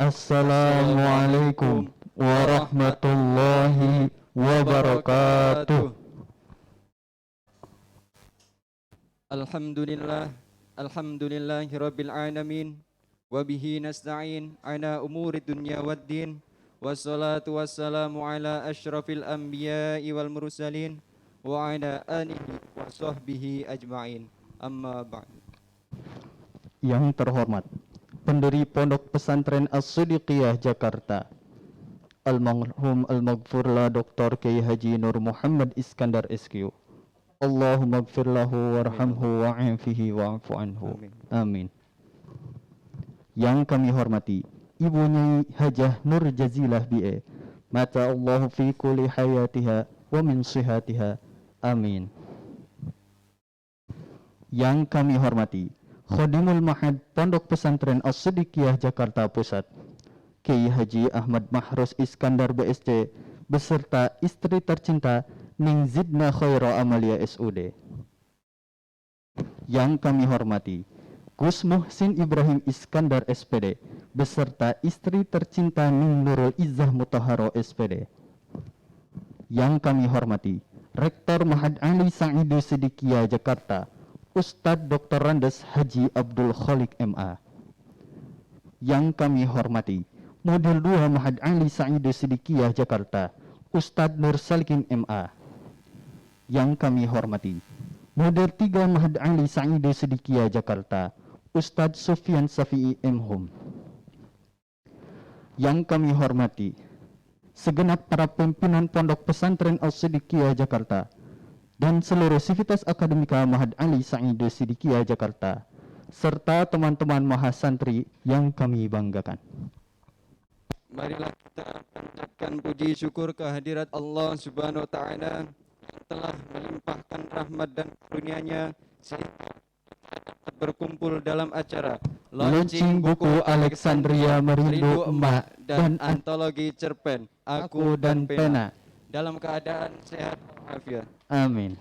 Assalamualaikum warahmatullahi wabarakatuh. Alhamdulillahirabbil alamin wa bihi nasta'in ala umuri dunya waddin wassalatu wassalamu ala asyrafil anbiya'i wal mursalin wa ala alihi wa sahbihi ajma'in. Amma ba'd. Yang terhormat pendiri Pondok Pesantren As-Siddiqiyah Jakarta, Almarhum Al-Maghfurlah Dr. Kiai Haji Nur Muhammad Iskandar SQ. Allahumma gfir lahu warhamhu wa'afihi wa'afu anhu. Amin. Yang kami hormati Ibu Nyai Hajah Nur Jazilah BA, mata Allahu fi kulli hayatiha wa min sihatiha. Amin. Yang kami hormati Khodimul Mahad Pondok Pesantren As-Siddiqiyah Jakarta Pusat, Kiai Haji Ahmad Mahrus Iskandar BSC beserta istri tercinta Ning Zidna Khaira Amalia SUD. Yang kami hormati Gus Muhsin Ibrahim Iskandar SPD beserta istri tercinta Ning Nurul Izzah Mutahharo SPD. Yang kami hormati Rektor Mahad Ali Sa'idu Siddiqiyah Jakarta, Ustadz Dr. Randes Haji Abdul Khaliq MA. Yang kami hormati Modul 2 Mahad Ali Sa'idu Siddiqiyah Jakarta, Ustadz Nur Salikin MA. Yang kami hormati Modul 3 Mahad Ali Sa'idu Siddiqiyah Jakarta, Ustadz Sufyan Safi'i M.Hum. Yang kami hormati segenap para pimpinan Pondok Pesantren As-Siddiqiyah Jakarta dan seluruh sivitas akademika Mahad Ali Sa'idu Siddiqiyah Jakarta, serta teman-teman mahasantri yang kami banggakan. Marilah kita panjatkan puji syukur kehadirat Allah Subhanahu wa taala yang telah melimpahkan rahmat dan karunia-Nya sehingga kita dapat berkumpul dalam acara Launching buku Alexandria Merindu Emak dan antologi cerpen Aku dan Pena dalam keadaan sehat walafiat. Amin.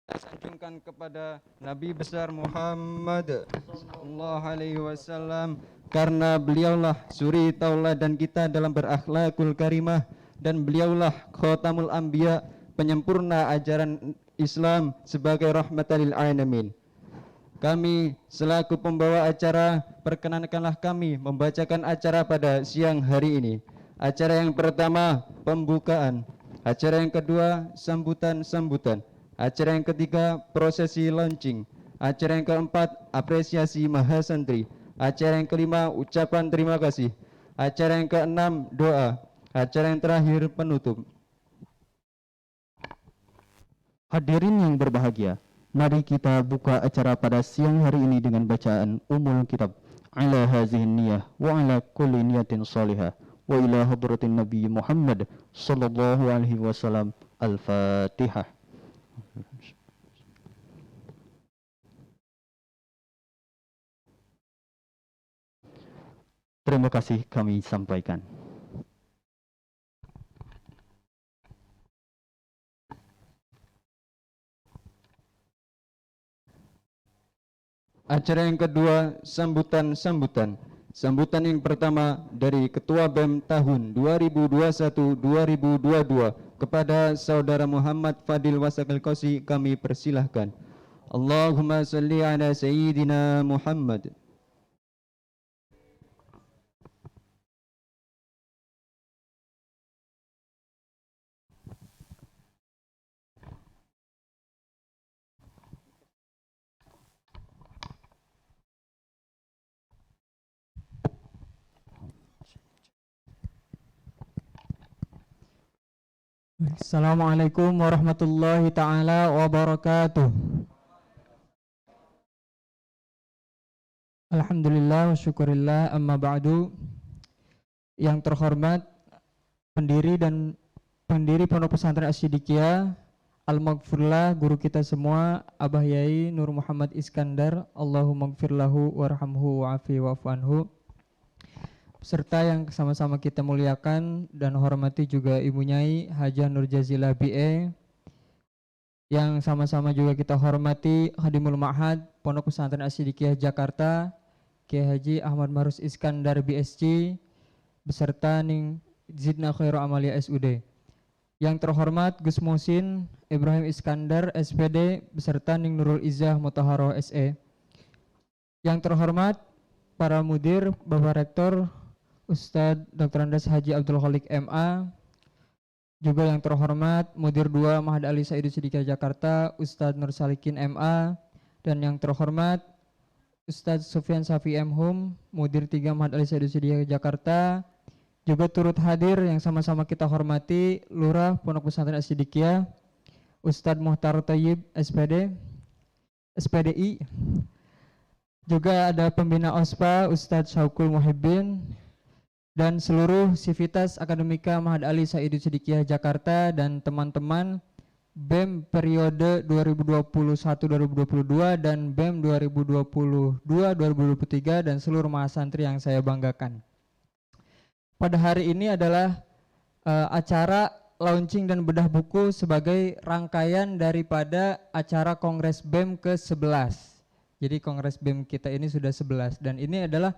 Kita sanjungkan kepada Nabi besar Muhammad sallallahu alaihi wasallam, karena beliaulah suri tauladan kita dalam berakhlakul karimah, dan beliaulah khotamul anbiya, penyempurna ajaran Islam sebagai rahmatan lil alamin. Kami selaku pembawa acara, perkenankanlah kami membacakan acara pada siang hari ini. Acara yang pertama pembukaan, acara yang kedua sambutan-sambutan, acara yang ketiga prosesi launching, acara yang keempat apresiasi mahasantri, acara yang kelima ucapan terima kasih, acara yang keenam doa, acara yang terakhir penutup. Hadirin yang berbahagia, mari kita buka acara pada siang hari ini dengan bacaan Ummul Kitab ala hazihin niyah wa ala kulli niyatin salihah wa ila hadratin Nabi Muhammad sallallahu alaihi wasallam. Al-Fatihah. Terima kasih kami sampaikan. Acara yang kedua sambutan-sambutan. Sambutan yang pertama dari Ketua BEM tahun 2021-2022 kepada Saudara Muhammad Fadil Wasakil Kosi kami persilahkan. Allahumma salli ala Sayyidina Muhammad. Assalamualaikum warahmatullahi ta'ala wabarakatuh. Alhamdulillah wa syukurillah, amma ba'du. Yang terhormat pendiri Pondok Pesantren As-Siddiqiyah, Al-Maghfurlah, guru kita semua, Abah Yai Nur Muhammad Iskandar, Allahumma gfir lahu warhamhu wa'afi wa'fu anhu, serta yang sama-sama kita muliakan dan hormati juga Ibu Nyai Hajah Nur Jazilah BA, yang sama-sama juga kita hormati Khadimul Ma'had Pondok Pesantren As-Siddiqiyah Jakarta, Kiai Haji Ahmad Marus Iskandar BSc beserta Ning Zidna Khairu Amalia SUD. Yang terhormat Gus Muhsin Ibrahim Iskandar SPD beserta Ning Nurul Izzah Mutaharo SE. Yang terhormat para mudir, Bapak Rektor Ustadz Dr. Andes Haji Abdul Khalik MA. Juga yang terhormat Mudir 2 Mahad Ali Sa'idu Sidikiyah Jakarta Ustadz Nur Salikin MA. Dan yang terhormat Ustadz Sufyan Safi M. Hum, Mudir 3 Mahad Ali Sa'idu Sidikiyah Jakarta. Juga turut hadir yang sama-sama kita hormati Lurah Pondok Pesantren As-Sidikiyah Ustadz Muhtar Thayyib SPD, SPDI. Juga ada pembina OSPA Ustadz Syaukul Muhibbin dan seluruh Sivitas Akademika Mahad Ali Sa'idu Sidikiyah Jakarta dan teman-teman BEM periode 2021-2022 dan BEM 2022-2023 dan seluruh mahasantri yang saya banggakan. Pada hari ini adalah acara launching dan bedah buku sebagai rangkaian daripada acara Kongres BEM ke-11. Jadi Kongres BEM kita ini sudah 11 dan ini adalah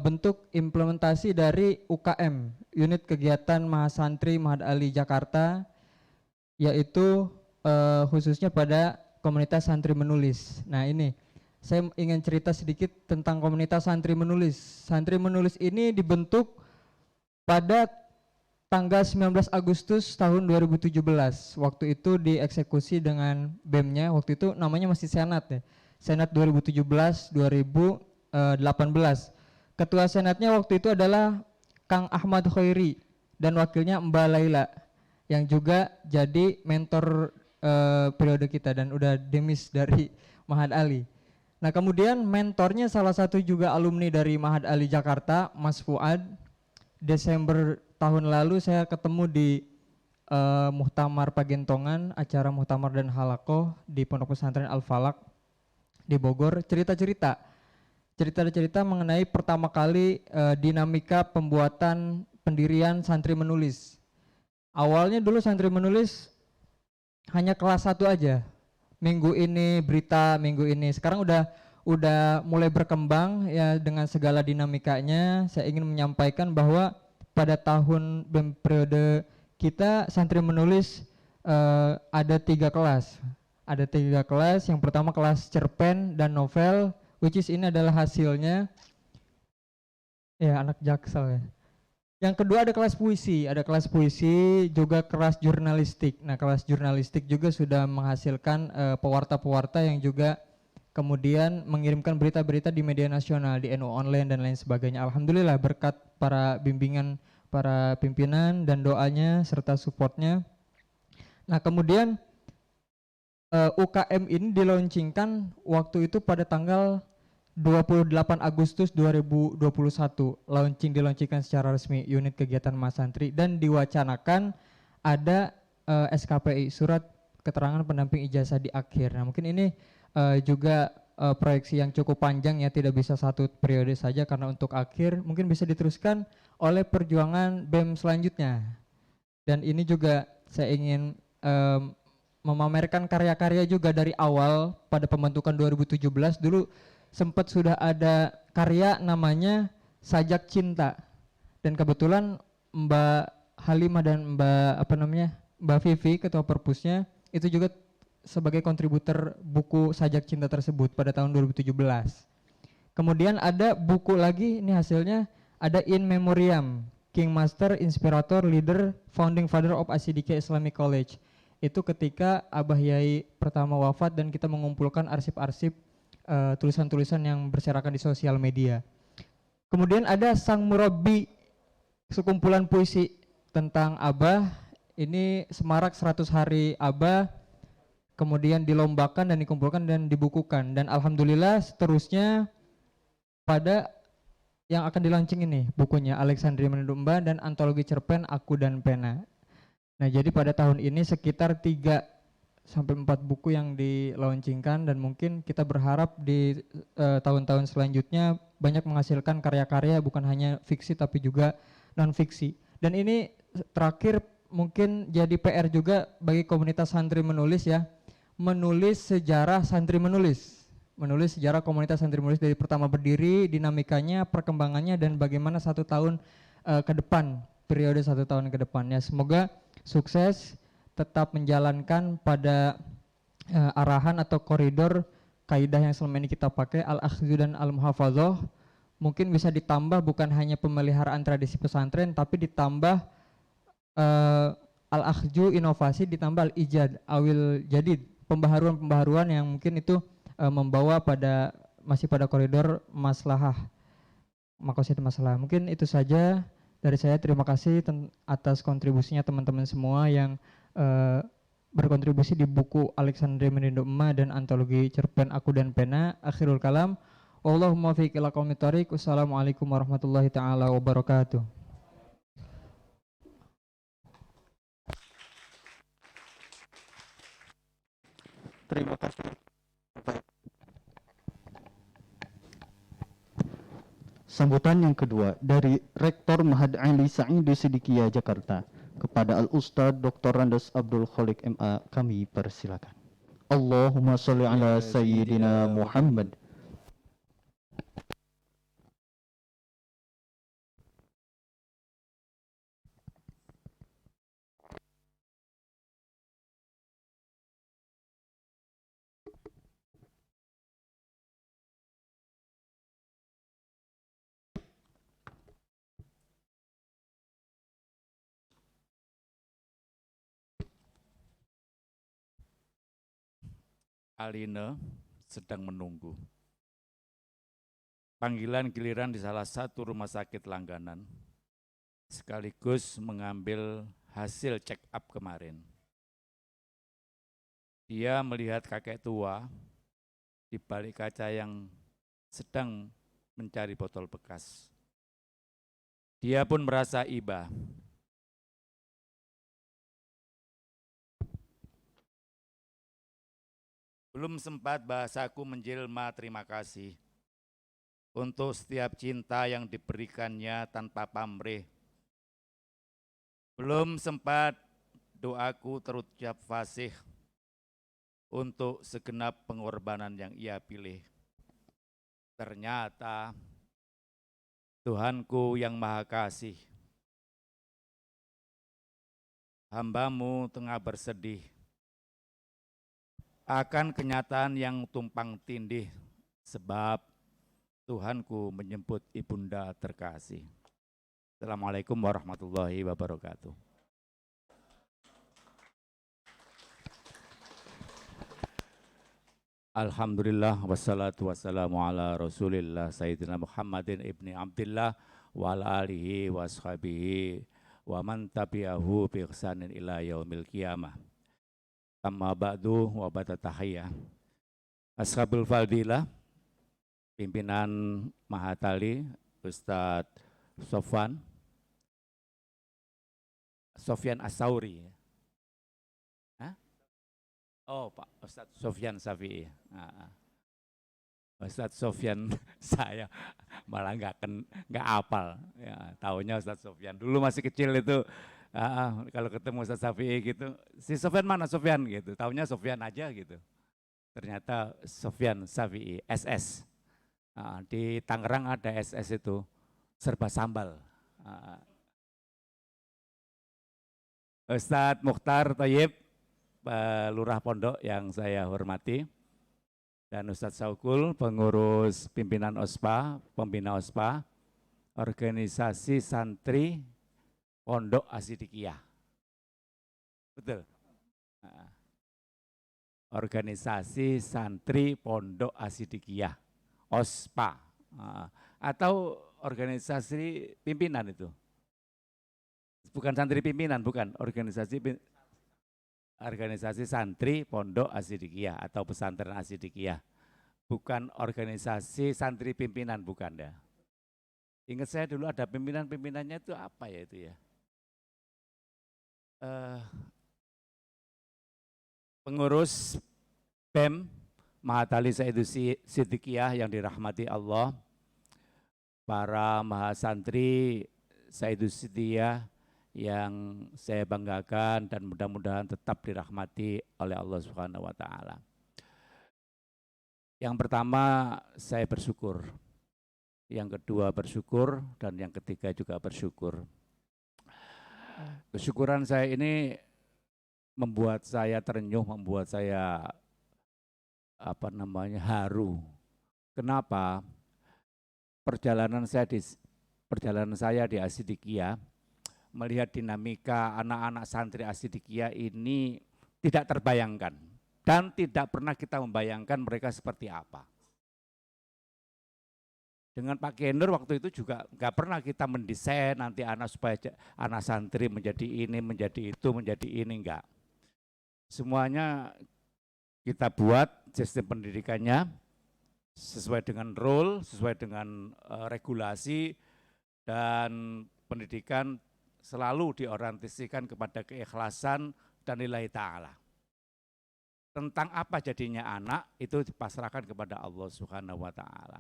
bentuk implementasi dari UKM, Unit Kegiatan Mahasantri Mahad Ali Jakarta, yaitu khususnya pada komunitas santri menulis. Nah ini, saya ingin cerita sedikit tentang komunitas santri menulis. Santri menulis ini dibentuk pada tanggal 19 Agustus tahun 2017. Waktu itu dieksekusi dengan BEM-nya, waktu itu namanya masih Senat ya. Senat 2017-2018. Ketua Senatnya waktu itu adalah Kang Ahmad Khairi dan wakilnya Mbak Laila yang juga jadi mentor periode kita dan udah demis dari Mahad Ali. Nah kemudian mentornya salah satu juga alumni dari Mahad Ali Jakarta, Mas Fuad. Desember tahun lalu saya ketemu di Muhtamar Pagentongan, acara Muhtamar dan Halakoh di Pondok Pesantren Al-Falak di Bogor, cerita-cerita mengenai pertama kali dinamika pembuatan pendirian santri menulis. Awalnya dulu santri menulis hanya kelas 1 aja. Minggu ini berita, minggu ini. Sekarang udah mulai berkembang ya dengan segala dinamikanya. Saya ingin menyampaikan bahwa pada tahun BEM periode kita santri menulis ada 3 kelas. Ada 3 kelas. Yang pertama kelas cerpen dan novel, which is ini adalah hasilnya ya anak Jaksel ya. Yang kedua ada kelas puisi, juga kelas jurnalistik. Nah kelas jurnalistik juga sudah menghasilkan pewarta-pewarta yang juga kemudian mengirimkan berita-berita di media nasional, di NU Online dan lain sebagainya. Alhamdulillah berkat para bimbingan para pimpinan dan doanya serta supportnya. Nah kemudian UKM ini dilaunchingkan waktu itu pada tanggal 28 Agustus 2021. Dilaunchingkan secara resmi Unit Kegiatan Mahasantri dan diwacanakan ada SKPI, Surat Keterangan Pendamping Ijazah di Akhir. Nah mungkin ini juga proyeksi yang cukup panjang ya, tidak bisa satu periode saja karena untuk akhir mungkin bisa diteruskan oleh perjuangan BEM selanjutnya. Dan ini juga saya ingin memamerkan karya-karya juga dari awal pada pembentukan 2017 dulu sempat sudah ada karya namanya Sajak Cinta. Dan kebetulan Mbak Halimah dan Mbak Vivi ketua perpusnya itu juga sebagai kontributor buku Sajak Cinta tersebut pada tahun 2017. Kemudian ada buku lagi, ini hasilnya ada In Memoriam, King Master, Inspirator, Leader, Founding Father of As-Sidikiyah Islamic College. Itu ketika Abah Yai pertama wafat dan kita mengumpulkan arsip-arsip tulisan-tulisan yang berserakan di sosial media. Kemudian ada Sang Murabi, sekumpulan puisi tentang Abah, ini semarak 100 hari Abah, kemudian dilombakan dan dikumpulkan dan dibukukan. Dan alhamdulillah seterusnya pada yang akan dilaunching ini bukunya Alexandria Menedumba dan antologi cerpen Aku dan Pena. Nah jadi pada tahun ini sekitar 3 sampai 4 buku yang dilaunchingkan dan mungkin kita berharap di tahun-tahun selanjutnya banyak menghasilkan karya-karya bukan hanya fiksi tapi juga non fiksi. Dan ini terakhir mungkin jadi PR juga bagi komunitas santri menulis ya, menulis sejarah santri menulis. menulis sejarah komunitas santri mulis dari pertama berdiri, dinamikanya, perkembangannya, dan bagaimana 1 tahun ke depan, periode 1 tahun ke depannya. Semoga sukses, tetap menjalankan pada arahan atau koridor kaidah yang selama ini kita pakai, al-akhdhu dan al-muhafadhah. Mungkin bisa ditambah bukan hanya pemeliharaan tradisi pesantren, tapi ditambah al-akhju inovasi, ditambah al-ijad awil jadid, pembaharuan-pembaharuan yang mungkin itu membawa masih pada koridor maslahah, makosid masalah. Mungkin itu saja dari saya. Terima kasih atas kontribusinya teman-teman semua yang berkontribusi di buku Alexandria Menindo Emma dan antologi cerpen Aku dan Pena. Akhirul kalam, wallahumma fiq ila qaumit thoriq. Wassalamualaikum warahmatullahi taala wabarakatuh. Terima kasih. Sambutan yang kedua dari Rektor Mahad Ali Sa'idu Sidikiyah Jakarta kepada Al-Ustadz Dr. Randes Abdul Khaliq MA, kami persilakan. Allahumma sholli ala Sayyidina Muhammad. Aline sedang menunggu panggilan giliran di salah satu rumah sakit langganan, sekaligus mengambil hasil check up kemarin. Dia melihat kakek tua di balik kaca yang sedang mencari botol bekas. Dia pun merasa iba. Belum sempat bahasaku menjelma terima kasih untuk setiap cinta yang diberikannya tanpa pamrih. Belum sempat doaku terucap fasih untuk segenap pengorbanan yang ia pilih. Ternyata Tuhanku yang Maha Kasih, hamba-Mu tengah bersedih akan kenyataan yang tumpang tindih, sebab Tuhanku menjemput ibunda terkasih. Assalamualaikum warahmatullahi wabarakatuh. Alhamdulillah wassalatu wassalamu ala rasulillah Sayyidina Muhammadin ibni Abdillah wa ala alihi wa ashabihi wa man tabi'ahu bi ihsanin ila yaumil qiyamah. Amma ba'du wa batatahiyah. Ashabul Fadilah, pimpinan Mahatali, Ustadz Sofyan As-Sauri. Oh Pak Ustadz Sofyan Safi'i. Ustadz Sofyan saya malah nggak apal. Ya, taunya Ustadz Sofyan. Dulu masih kecil itu kalau ketemu Ustadz Safi'i gitu, si Sofyan mana Sofyan gitu. Taunya Sofyan aja gitu. Ternyata Sofyan Safi'i, SS. Di Tangerang ada SS itu, serba sambal. Ustadz Mukhtar Thayyib, Lurah Pondok yang saya hormati, dan Ustadz Saukul, pengurus pimpinan OSPA, pembina OSPA, organisasi santri Pondok Asidikiyah. Betul? Organisasi santri Pondok Asidikiyah, OSPA, atau organisasi pimpinan itu. Bukan santri pimpinan, bukan, organisasi santri Pondok Asidikiyah atau pesantren Asidikiyah, bukan organisasi santri pimpinan, bukan ya. Ingat saya dulu ada pimpinan-pimpinannya itu apa ya itu ya? Pengurus BEM Mahatali Sa'idu Sidikiyah yang dirahmati Allah, para mahasantri Sa'idu Sidikiyah yang saya banggakan dan mudah-mudahan tetap dirahmati oleh Allah Subhanahu wa taala. Yang pertama saya bersyukur, yang kedua bersyukur, dan yang ketiga juga bersyukur. Kesyukuran saya ini membuat saya terenyuh, membuat saya haru. Kenapa? Perjalanan saya di Asidikia melihat dinamika anak-anak santri Asidikia ini tidak terbayangkan dan tidak pernah kita membayangkan mereka seperti apa. Dengan Pak Kenur waktu itu juga nggak pernah kita mendesain nanti anak supaya anak santri menjadi ini, menjadi itu, menjadi ini, enggak. Semuanya kita buat sistem pendidikannya sesuai dengan rule, sesuai dengan regulasi, dan pendidikan selalu diorientasikan kepada keikhlasan dan lillahi ta'ala. Tentang apa jadinya anak, itu dipasrahkan kepada Allah Subhanahu wa ta'ala.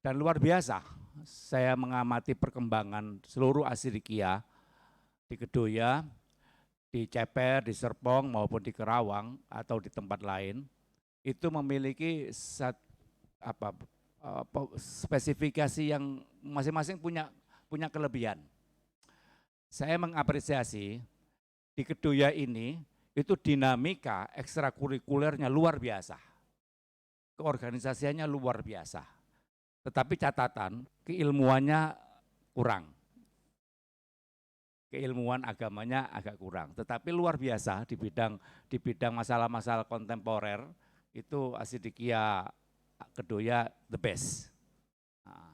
Dan luar biasa, saya mengamati perkembangan seluruh Asidikia di Kedoya, di Ceper, di Serpong maupun di Kerawang atau di tempat lain, itu memiliki spesifikasi yang masing-masing punya kelebihan. Saya mengapresiasi di Kedoya ini itu dinamika ekstrakurikulernya luar biasa, keorganisasiannya luar biasa. Tetapi catatan, keilmuannya kurang. Keilmuan agamanya agak kurang. Tetapi luar biasa di bidang masalah-masalah kontemporer, itu Asidikia Kedoya the best. Nah,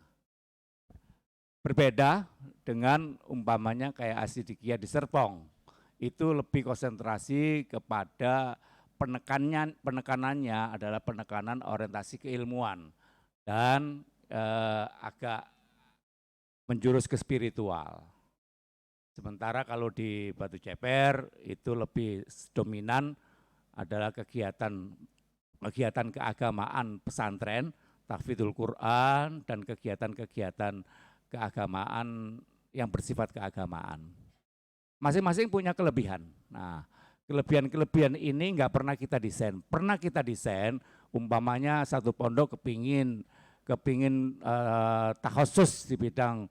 berbeda dengan umpamanya kayak Asidikia di Serpong. Itu lebih konsentrasi kepada penekanannya adalah penekanan orientasi keilmuan dan agak menjurus ke spiritual. Sementara kalau di Batu Ceper itu lebih dominan adalah kegiatan keagamaan pesantren, tahfidzul Quran, dan kegiatan-kegiatan keagamaan yang bersifat keagamaan. Masing-masing punya kelebihan. Nah, kelebihan-kelebihan ini nggak pernah kita desain. Pernah kita desain, umpamanya satu pondok kepingin takhusus di bidang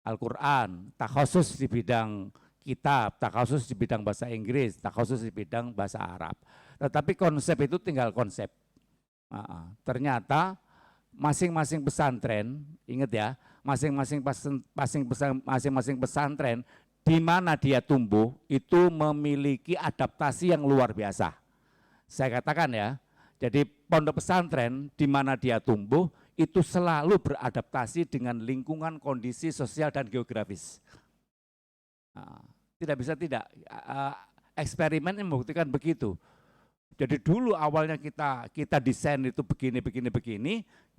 Al-Quran, takhusus di bidang kitab, takhusus di bidang bahasa Inggris, takhusus di bidang bahasa Arab. Tetapi konsep itu tinggal konsep. Ternyata masing-masing pesantren, ingat ya, masing-masing pesantren di mana dia tumbuh itu memiliki adaptasi yang luar biasa. Saya katakan ya, jadi pondok pesantren di mana dia tumbuh itu selalu beradaptasi dengan lingkungan, kondisi sosial dan geografis. Tidak bisa tidak, eksperimen yang membuktikan begitu. Jadi dulu awalnya kita desain itu begini,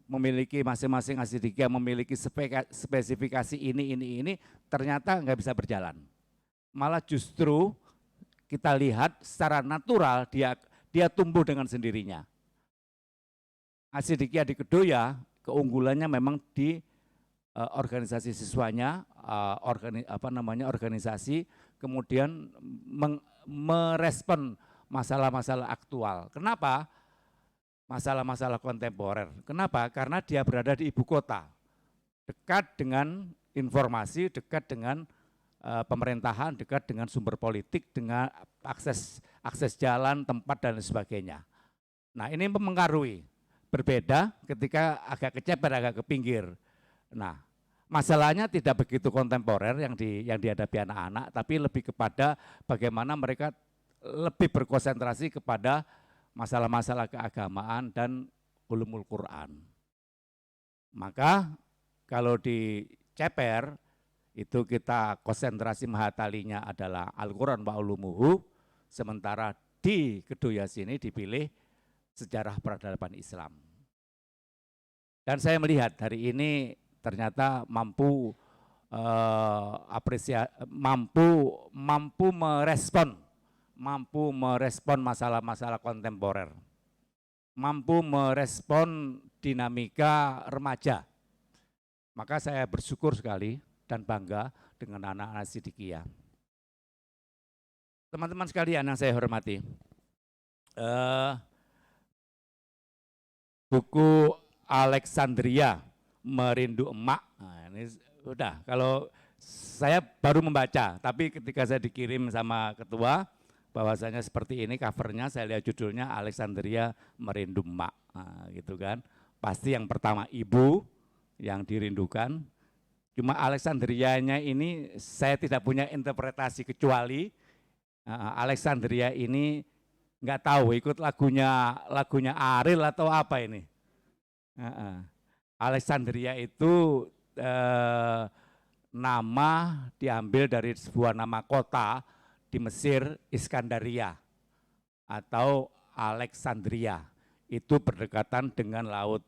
memiliki masing-masing Asidikia memiliki spesifikasi ini, ternyata nggak bisa berjalan. Malah justru kita lihat secara natural dia tumbuh dengan sendirinya. Asidikia di Kedoya keunggulannya memang di organisasi siswanya, organisasi, kemudian merespon masalah-masalah aktual. Kenapa? Masalah-masalah kontemporer. Kenapa? Karena dia berada di ibu kota, dekat dengan informasi, dekat dengan pemerintahan, dekat dengan sumber politik, dengan akses jalan, tempat dan sebagainya. Nah, ini mempengaruhi. Berbeda ketika agak ke Ceper, agak ke pinggir. Nah, masalahnya tidak begitu kontemporer yang dihadapi anak-anak, tapi lebih kepada bagaimana mereka lebih berkonsentrasi kepada masalah-masalah keagamaan dan ulumul Quran. Maka kalau di Ceper itu kita konsentrasi mahatalinya adalah Al-Quran wa ulumuhu, sementara di Kedoya sini dipilih sejarah peradaban Islam. Dan saya melihat hari ini ternyata mampu merespon masalah-masalah kontemporer, mampu merespon dinamika remaja. Maka saya bersyukur sekali dan bangga dengan anak-anak Asidikia. Teman-teman sekalian yang saya hormati, buku Alexandria Merindu Emak. Nah, ini udah, kalau saya baru membaca, tapi ketika saya dikirim sama ketua bahwasanya seperti ini covernya, saya lihat judulnya Alexandria Merindu Emak. Nah, gitu kan. Pasti yang pertama ibu yang dirindukan. Cuma Alexandrianya ini saya tidak punya interpretasi kecuali Alexandria ini nggak tahu ikut lagunya Ariel atau apa ini. Alexandria itu nama diambil dari sebuah nama kota di Mesir, Iskandaria atau Alexandria. Itu berdekatan dengan laut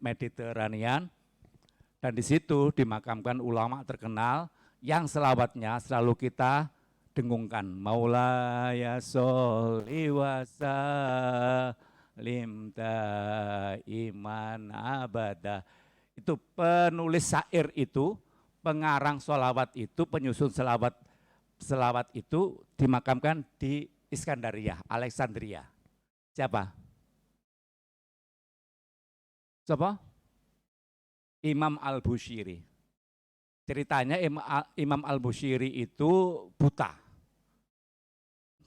Mediterranean. Dan di situ dimakamkan ulama terkenal yang selawatnya selalu kita dengungkan. Maulaya sholli wa sallim iman abada. Itu penulis syair itu, pengarang sholawat itu, penyusun selawat itu dimakamkan di Iskandaria, Alexandria. Siapa? Siapa? Imam Al-Bushiri. Ceritanya Imam Al-Bushiri itu buta.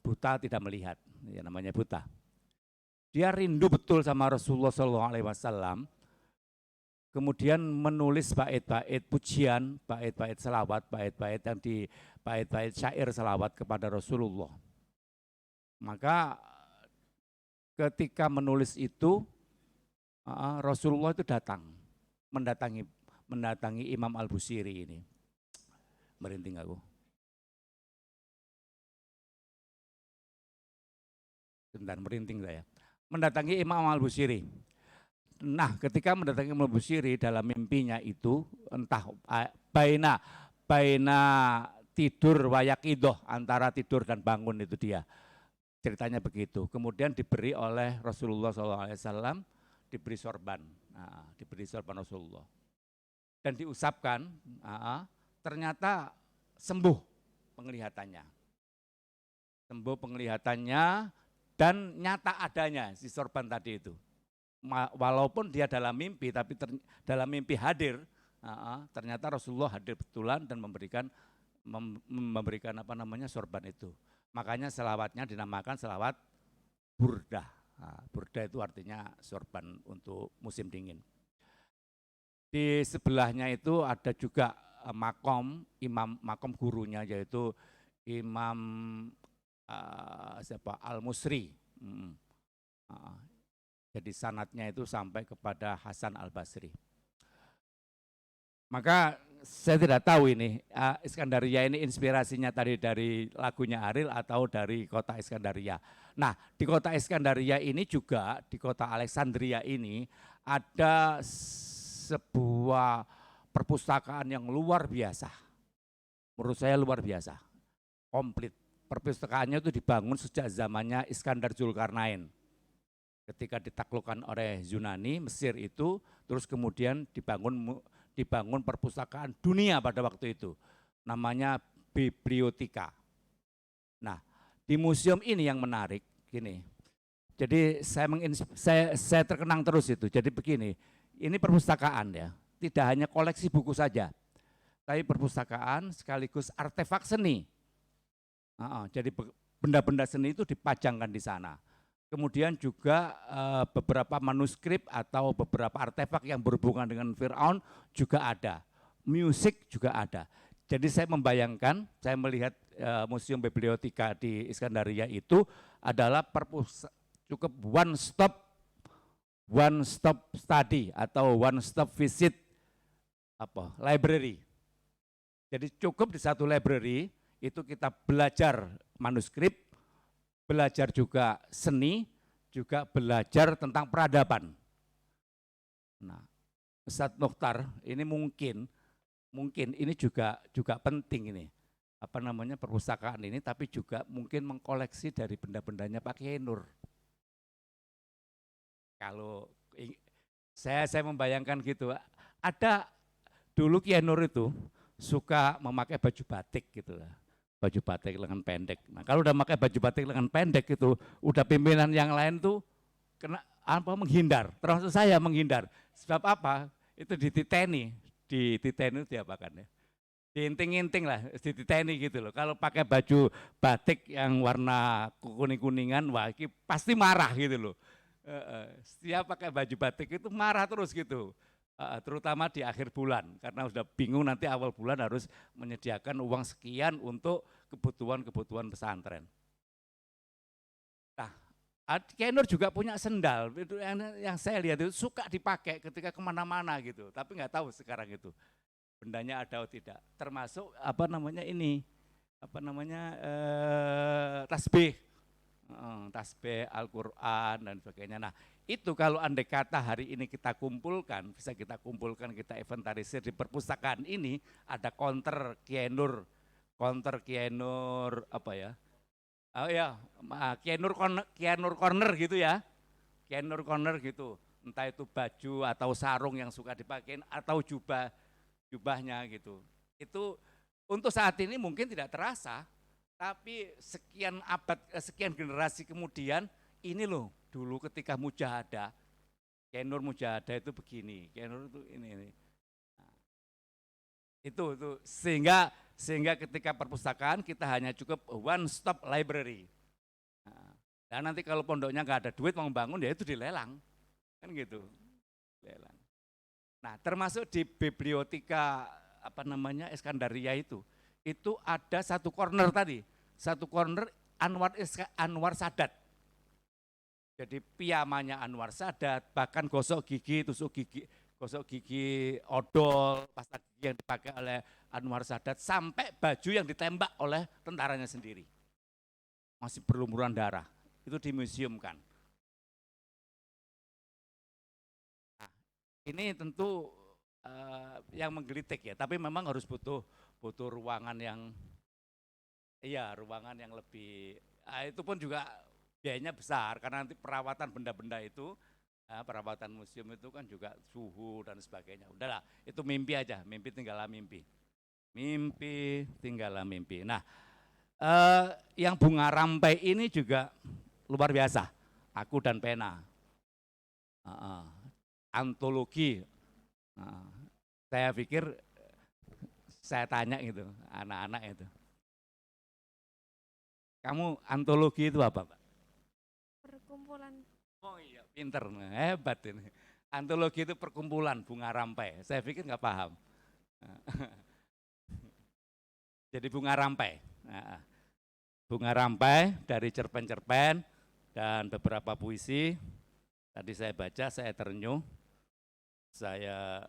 Buta tidak melihat, ya namanya buta. Dia rindu betul sama Rasulullah SAW. Kemudian menulis bait-bait pujian, bait-bait selawat, bait-bait yang di bait-bait syair selawat kepada Rasulullah. Maka ketika menulis itu Rasulullah itu mendatangi Imam Al-Bushiri ini. Merinding aku. Sebentar, merinding saya. Mendatangi Imam Al-Bushiri. Nah, ketika mendatangi Imam Al-Bushiri dalam mimpinya itu, entah baina tidur wayakidoh, antara tidur dan bangun itu dia. Ceritanya begitu. Kemudian diberi oleh Rasulullah SAW, diberi sorban. Nah, diberi sorban Rasulullah. Dan diusapkan, ternyata sembuh penglihatannya. Sembuh penglihatannya dan nyata adanya si sorban tadi itu. Walaupun dia dalam mimpi, tapi dalam mimpi hadir, ternyata Rasulullah hadir betulan dan memberikan sorban itu. Makanya selawatnya dinamakan selawat burdah. Burdah itu artinya sorban untuk musim dingin. Di sebelahnya itu ada juga makom gurunya, yaitu Imam Al-Musri. Jadi sanadnya itu sampai kepada Hasan Al-Basri. Maka saya tidak tahu ini Iskandaria ini inspirasinya tadi dari lagunya Ariel atau dari kota Iskandaria. Nah, di kota Iskandaria ini juga, di kota Alexandria ini ada sebuah perpustakaan yang luar biasa. Menurut saya luar biasa, komplit. Perpustakaannya itu dibangun sejak zamannya Iskandar Zulkarnain. Ketika ditaklukkan oleh Yunani, Mesir itu, terus kemudian dibangun perpustakaan dunia pada waktu itu. Namanya Bibliotika. Nah, di museum ini yang menarik, gini. Jadi saya terkenang terus itu. Jadi begini, ini perpustakaan ya, tidak hanya koleksi buku saja, tapi perpustakaan sekaligus artefak seni. Jadi benda-benda seni itu dipajangkan di sana. Kemudian juga beberapa manuskrip atau beberapa artefak yang berhubungan dengan Fir'aun juga ada. Musik juga ada. Jadi saya membayangkan, saya melihat Museum Bibliotika di Iskandaria itu adalah cukup one stop study atau one stop visit library. Jadi cukup di satu library itu kita belajar manuskrip, belajar juga seni, juga belajar tentang peradaban. Nah, Ustadz Mokhtar ini mungkin ini juga penting ini, perpustakaan ini, tapi juga mungkin mengkoleksi dari benda-bendanya Pak Kiai Nur. Kalau saya membayangkan gitu, ada dulu Kiai Nur itu suka memakai baju batik gitu lah. Baju batik lengan pendek. Nah, kalau udah pakai baju batik lengan pendek itu, udah pimpinan yang lain tuh kena menghindar, termasuk saya menghindar. Sebab apa? Itu dititeni itu diapakan ya? Diinting-inting lah, dititeni gitu loh. Kalau pakai baju batik yang warna kuning-kuningan, wah ini pasti marah gitu loh. Setiap pakai baju batik itu marah terus gitu. Terutama di akhir bulan, karena sudah bingung nanti awal bulan harus menyediakan uang sekian untuk kebutuhan-kebutuhan pesantren. Nah, Kiai Nur juga punya sendal, itu yang saya lihat itu suka dipakai ketika kemana-mana gitu, tapi nggak tahu sekarang itu bendanya ada atau tidak. Termasuk tasbih, tasbih Al-Quran dan sebagainya. Nah itu kalau andai kata hari ini kita kumpulkan, bisa kita kumpulkan, kita inventarisir di perpustakaan ini, ada counter Kiai Nur apa ya? Oh ya, Kiai Nur Corner gitu ya, Kiai Nur Corner gitu. Entah itu baju atau sarung yang suka dipakai atau jubahnya gitu. Itu untuk saat ini mungkin tidak terasa, tapi sekian abad, sekian generasi kemudian ini loh dulu ketika mujahadah, Kiai Nur mujahadah itu begini, Kiai Nur itu ini. Nah, itu sehingga ketika perpustakaan kita hanya cukup one stop library. Nah, dan nanti kalau pondoknya nggak ada duit mau bangun ya itu dilelang, kan gitu, lelang. Nah termasuk di bibliotika Iskandaria itu ada satu corner tadi, satu corner Anwar Sadat. Jadi piyamanya Anwar Sadat, bahkan gosok gigi odol, pasta gigi yang dipakai oleh Anwar Sadat, sampai baju yang ditembak oleh tentaranya sendiri. Masih berlumuran darah, itu dimuseumkan. Nah, ini tentu yang menggelitik ya, tapi memang harus butuh ruangan yang lebih, itu pun juga biayanya besar, karena nanti perawatan benda-benda itu, perawatan museum itu kan juga suhu dan sebagainya. Udahlah, itu mimpi aja, mimpi tinggallah mimpi. Mimpi tinggallah mimpi. Nah, yang bunga rampai ini juga luar biasa, Aku dan Pena. Antologi. Saya pikir, saya tanya gitu, anak-anak itu. Kamu antologi itu apa, Pak? Perkumpulan. Oh iya, pinter, hebat ini. Antologi itu perkumpulan bunga rampai. Saya pikir nggak paham. Jadi bunga rampai. Bunga rampai dari cerpen-cerpen dan beberapa puisi. Tadi saya baca, saya terenyuh. Saya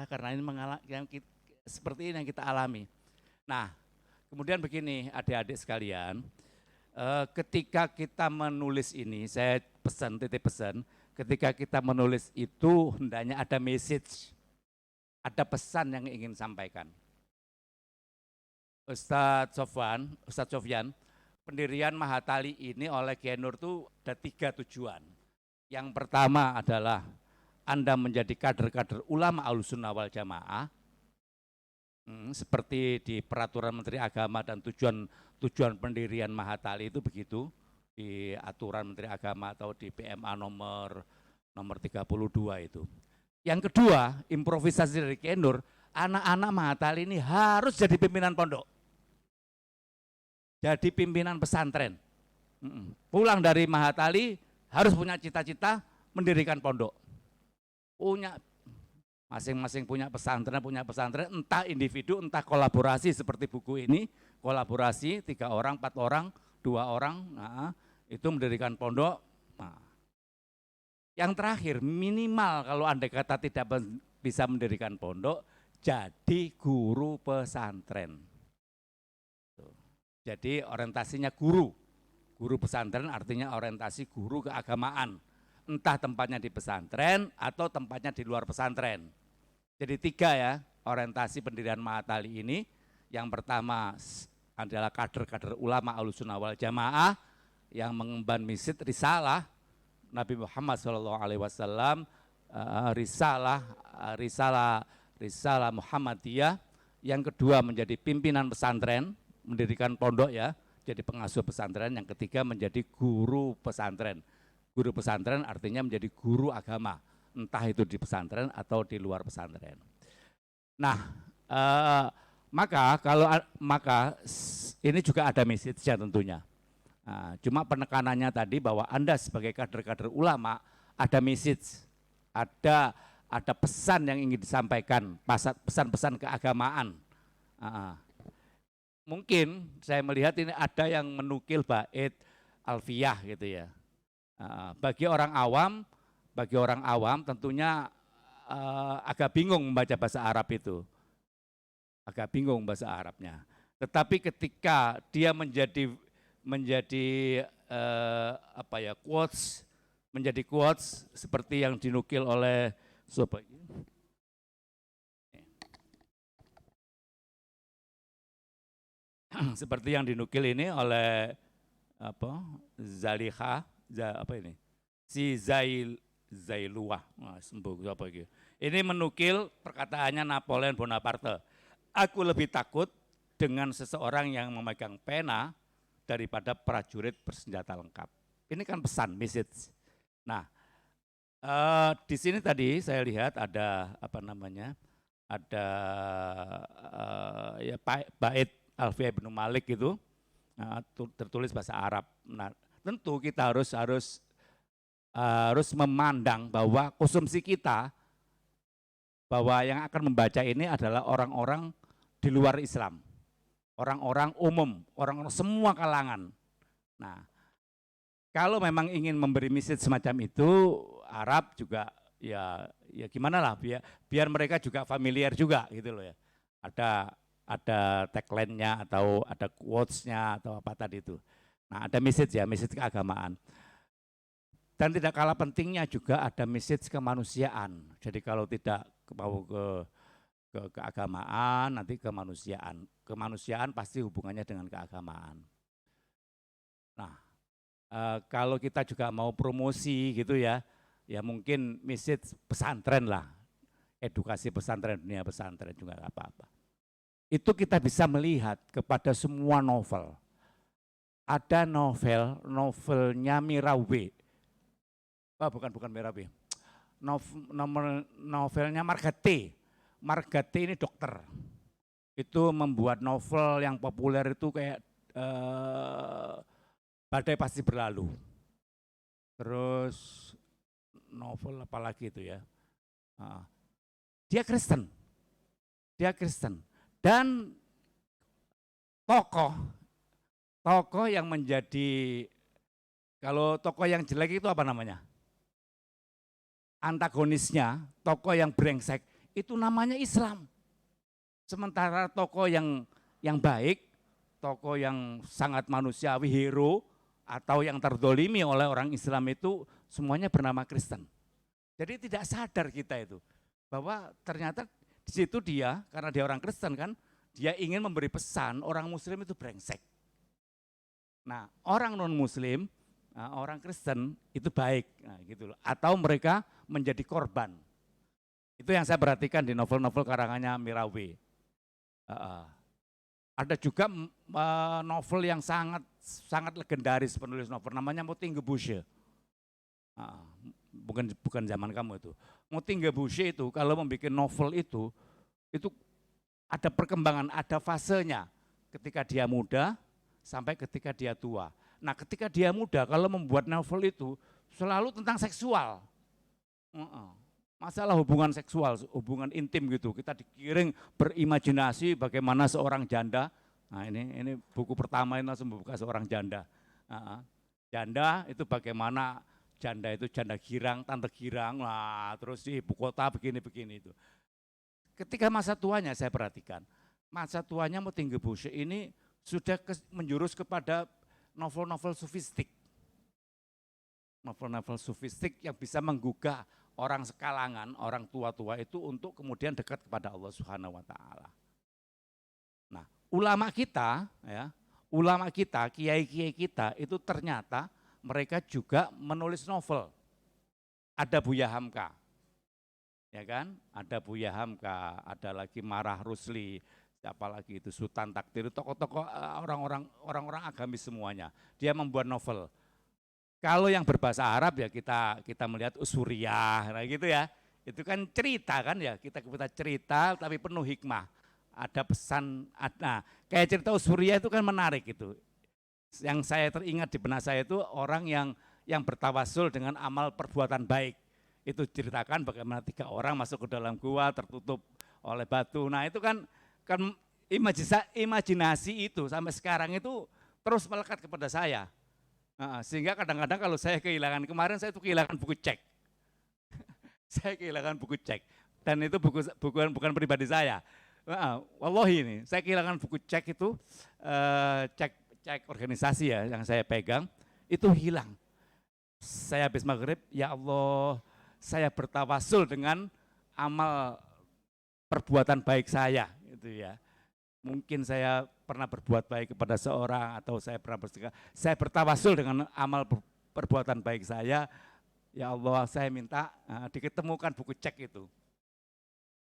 karena ini seperti ini yang kita alami. Nah, kemudian begini adik-adik sekalian, ketika kita menulis ini, saya titip pesan, ketika kita menulis itu hendaknya ada message, ada pesan yang ingin sampaikan. Ustadz Sofyan, pendirian Mahatali ini oleh Kiai Nur itu ada 3 tujuan. Yang pertama adalah Anda menjadi kader-kader ulama Ahlussunnah wal Jamaah, seperti di peraturan Menteri Agama dan tujuan pendirian Mahatali itu begitu, di aturan Menteri Agama atau di PMA nomor 32 itu. Yang kedua, improvisasi dari Kiai Nur, anak-anak Mahatali ini harus jadi pimpinan pondok, jadi pimpinan pesantren. Pulang dari Mahatali harus punya cita-cita mendirikan pondok. Masing-masing punya pesantren, entah individu, entah kolaborasi seperti buku ini, kolaborasi 3 orang, 4 orang, 2 orang, itu mendirikan pondok. Nah, yang terakhir, minimal kalau andai kata tidak bisa mendirikan pondok, jadi guru pesantren. Jadi orientasinya guru pesantren artinya orientasi guru keagamaan. Entah tempatnya di pesantren atau tempatnya di luar pesantren. Jadi 3 ya orientasi pendirian Mahatali ini. Yang pertama adalah kader-kader ulama Ahlussunnah wal Jamaah yang mengemban misi risalah Nabi Muhammad SAW, risalah Muhammadiyah. Yang kedua menjadi pimpinan pesantren, mendirikan pondok ya, jadi pengasuh pesantren. Yang ketiga menjadi guru pesantren. Guru pesantren artinya menjadi guru agama, entah itu di pesantren atau di luar pesantren. Nah, ini juga ada message-nya tentunya. Nah, cuma penekanannya tadi bahwa Anda sebagai kader-kader ulama ada message, ada pesan yang ingin disampaikan, pesan-pesan keagamaan. Mungkin saya melihat ini ada yang menukil bait alfiyah gitu ya. Bagi orang awam tentunya agak bingung membaca bahasa Arab itu, agak bingung bahasa Arabnya. Tetapi ketika dia menjadi quotes, menjadi quotes seperti yang dinukil oleh seperti yang dinukil ini oleh Zaliha, Zailuah, ini menukil perkataannya Napoleon Bonaparte. Aku lebih takut dengan seseorang yang memegang pena daripada prajurit bersenjata lengkap. Ini kan pesan, message. Nah, di sini tadi saya lihat ada ada bait Alfiyah bin Malik itu tertulis bahasa Arab. Nah, tentu kita harus memandang bahwa konsumsi kita, bahwa yang akan membaca ini adalah orang-orang di luar Islam, orang-orang umum, orang-orang semua kalangan. Nah, kalau memang ingin memberi message semacam itu, Arab juga ya gimana lah, biar mereka juga familiar juga gitu loh ya. Ada tagline-nya atau ada quotes-nya atau apa tadi itu. Nah, ada message keagamaan. Dan tidak kalah pentingnya juga ada message kemanusiaan. Jadi kalau tidak mau ke keagamaan, nanti kemanusiaan. Kemanusiaan pasti hubungannya dengan keagamaan. Nah, kalau kita juga mau promosi gitu ya mungkin message pesantren lah. Edukasi pesantren, dunia pesantren juga nggak apa-apa. Itu kita bisa melihat kepada semua novel. Ada novelnya Mirawi. Bukan Mirawi. Novelnya Margate. Margate ini dokter. Itu membuat novel yang populer itu kayak Badai Pasti Berlalu. Terus novel apa lagi itu ya. Dia Kristen. Dan tokoh yang menjadi, kalau tokoh yang jelek itu apa namanya? Antagonisnya, tokoh yang brengsek, itu namanya Islam. Sementara tokoh yang baik, tokoh yang sangat manusiawi, hero, atau yang terdolimi oleh orang Islam itu semuanya bernama Kristen. Jadi tidak sadar kita itu, bahwa ternyata di situ dia, karena dia orang Kristen kan, dia ingin memberi pesan orang Muslim itu brengsek. Nah, orang non-Muslim, orang Kristen itu baik, nah, gitu loh. Atau mereka menjadi korban. Itu yang saya perhatikan di novel-novel karangannya Mirawi. Ada juga novel yang sangat legendaris penulis novel, namanya Motingebushe. Bukan zaman kamu itu. Motingebushe itu kalau membuat novel itu ada perkembangan, ada fasenya. Ketika dia muda sampai ketika dia tua. Nah, ketika dia muda kalau membuat novel itu selalu tentang seksual. Masalah hubungan seksual, hubungan intim gitu. Kita digiring berimajinasi bagaimana seorang janda. Nah, ini buku pertama ini langsung membuka seorang janda. Janda itu bagaimana janda itu janda girang, tante girang, nah, terus di ibu kota begini-begini itu. Ketika masa tuanya saya perhatikan, masa tuanya Motingebushe ini sudah menjurus kepada novel-novel sofistik. Novel-novel sofistik yang bisa menggugah orang sekalangan, orang tua-tua itu untuk kemudian dekat kepada Allah Subhanahu wa taala. Nah, ulama kita, kiai-kiai kita itu ternyata mereka juga menulis novel. Ada Buya Hamka, ya kan? Ada Buya Hamka, ada lagi Marah Rusli, siapa lagi itu Sultan Takdir, tokoh-tokoh orang-orang agamis semuanya. Dia membuat novel. Kalau yang berbahasa Arab ya kita melihat usuriyah, nah gitu ya. Itu kan cerita kan ya, kita cerita tapi penuh hikmah. Ada pesan, nah kayak cerita usuriyah itu kan menarik itu. Yang saya teringat di benak saya itu orang yang bertawasul dengan amal perbuatan baik. Itu ceritakan bagaimana 3 orang masuk ke dalam gua tertutup oleh batu. Nah itu kan imajinasi itu sampai sekarang itu terus melekat kepada saya. Sehingga kadang-kadang kalau saya kehilangan, kemarin saya itu kehilangan buku cek. Saya kehilangan buku cek. Dan itu bukan pribadi saya. Wallahi ini, saya kehilangan buku cek itu, cek organisasi ya yang saya pegang, itu hilang. Saya habis maghrib, ya Allah, saya bertawasul dengan amal perbuatan baik saya. Gitu ya. Mungkin saya pernah berbuat baik kepada seorang atau saya pernah bersedekah. Saya bertawasul dengan amal perbuatan baik saya. Ya Allah, saya minta diketemukan buku cek itu.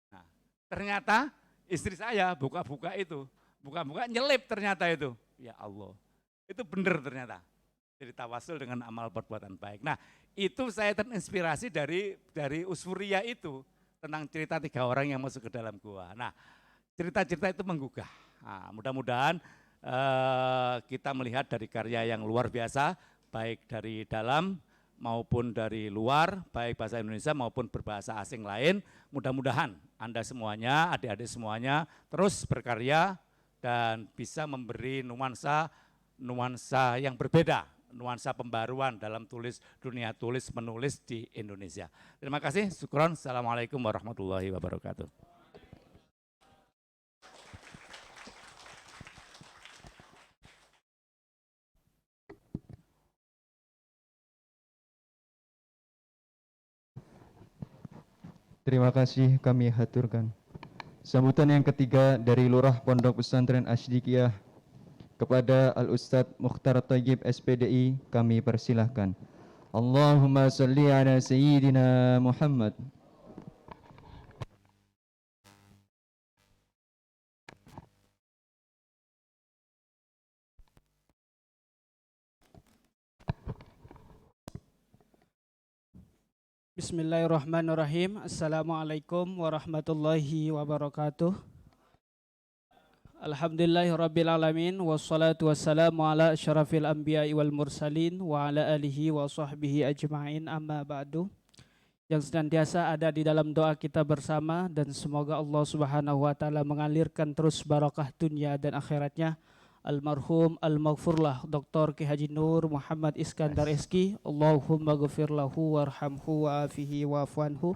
Nah, ternyata istri saya buka-buka itu. Buka-buka nyelip ternyata itu. Ya Allah, itu benar ternyata. Jadi tawasul dengan amal perbuatan baik. Nah, itu saya terinspirasi dari Usfuriyah itu. Tentang cerita 3 orang yang masuk ke dalam gua. Nah, cerita-cerita itu menggugah. Nah, mudah-mudahan kita melihat dari karya yang luar biasa, baik dari dalam maupun dari luar, baik bahasa Indonesia maupun berbahasa asing lain. Mudah-mudahan Anda semuanya, adik-adik semuanya terus berkarya dan bisa memberi nuansa yang berbeda, nuansa pembaruan dalam dunia tulis menulis di Indonesia. Terima kasih, syukron. Assalamualaikum warahmatullahi wabarakatuh. Terima kasih kami haturkan. Sambutan yang ketiga dari Lurah Pondok Pesantren Asydikiyah kepada Al-Ustadz Mukhtar Thayyib SPDI kami persilahkan. Allahumma salli ala Sayyidina Muhammad. Bismillahirrahmanirrahim. Assalamualaikum warahmatullahi wabarakatuh. Alhamdulillahirrabbilalamin. Wassalatu wassalamu ala asyrafil anbiya'i wal mursalin wa ala alihi wa sahbihi ajma'in, amma ba'du. Yang senantiasa ada di dalam doa kita bersama, dan semoga Allah subhanahu wa ta'ala mengalirkan terus barakah dunia dan akhiratnya almarhum al-maghfurlah Dr. Ki Haji Nur Muhammad Iskandar SK. Allahumma ghafir lahu warhamhu wa'afihi wa'afuanhu.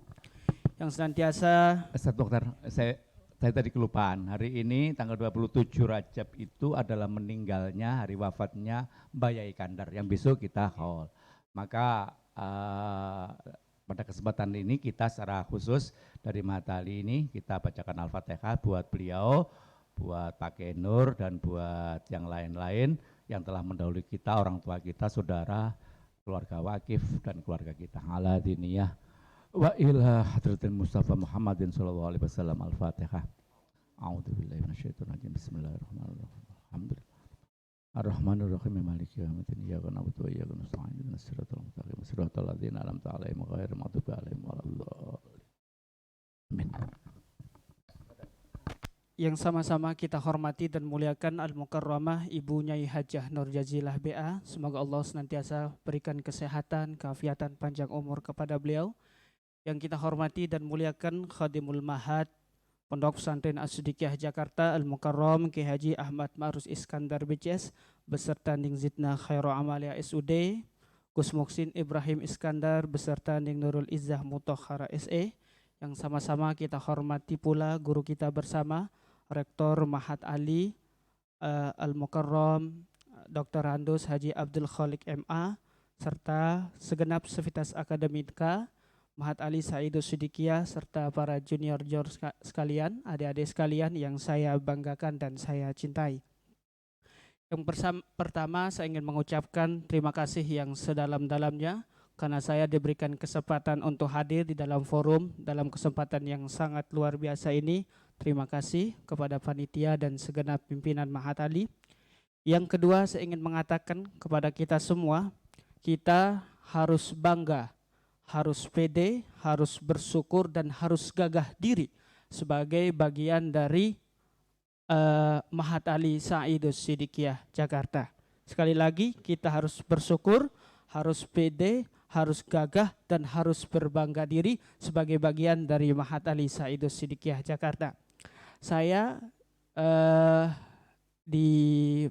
Yang senantiasa Ustaz Mukhtar, saya tadi kelupaan. Hari ini tanggal 27 Rajab itu adalah meninggalnya, hari wafatnya Mbak Yai Kandar yang besok kita haul. Maka pada kesempatan ini kita secara khusus dari Matali ini kita bacakan Al-Fatihah buat beliau, buat Pak Kenur dan buat yang lain-lain yang telah mendahului kita, orang tua kita, saudara, keluarga wakif dan keluarga kita. Ala diniyah wa ila hadratin Mustafa Muhammadin sallallahu alaihi wasallam. Al-Fatihah. A'udzubillahi minasyaitonir rajim. Bismillahirrahmanirrahim. Alhamdulillah. Ar-Rahmanir-Rahim Maliki yaumiddin. Iyyaka na'budu wa iyyaka nasta'in. Ihdinas siratal mustaqim. Siratal ladzina an'amta 'alaihim ghairil maghdubi 'alaihim waladdallin. Amin. yang sama-sama kita hormati dan muliakan Al-Mukarramah Ibu Nyai Hajah Nur Jazilah BA. Semoga Allah senantiasa berikan kesehatan, keafiatan, panjang umur kepada beliau. Yang kita hormati dan muliakan Khadimul Mahad Pondok Pesantren As-Siddiqiyah Jakarta Al-Mukarram Ki Haji Ahmad Ma'ruf Iskandar BCS beserta Ning Zidna Khairul Amalia SUD, Gus Muksin Ibrahim Iskandar beserta Ning Nurul Izzah Mutahhara SE. Yang sama-sama kita hormati pula guru kita bersama Rektor Mahat Ali Al-Mukarram Dr. Handus Haji Abdul Khalik MA serta segenap Sivitas Akademika Mahat Ali Saidus Siddiqiyah serta para junior sekalian, adik-adik sekalian yang saya banggakan dan saya cintai. Yang pertama saya ingin mengucapkan terima kasih yang sedalam-dalamnya karena saya diberikan kesempatan untuk hadir di dalam forum dalam kesempatan yang sangat luar biasa ini. Terima kasih kepada panitia dan segenap pimpinan Mahat Ali. Yang kedua saya ingin mengatakan kepada kita semua, kita harus bangga, harus pede, harus bersyukur dan harus gagah diri sebagai bagian dari Mahat Ali Saidus Sidikiyah Jakarta. Sekali lagi kita harus bersyukur, harus pede, harus gagah dan harus berbangga diri sebagai bagian dari Mahat Ali Saidus Sidikiyah Jakarta. Saya di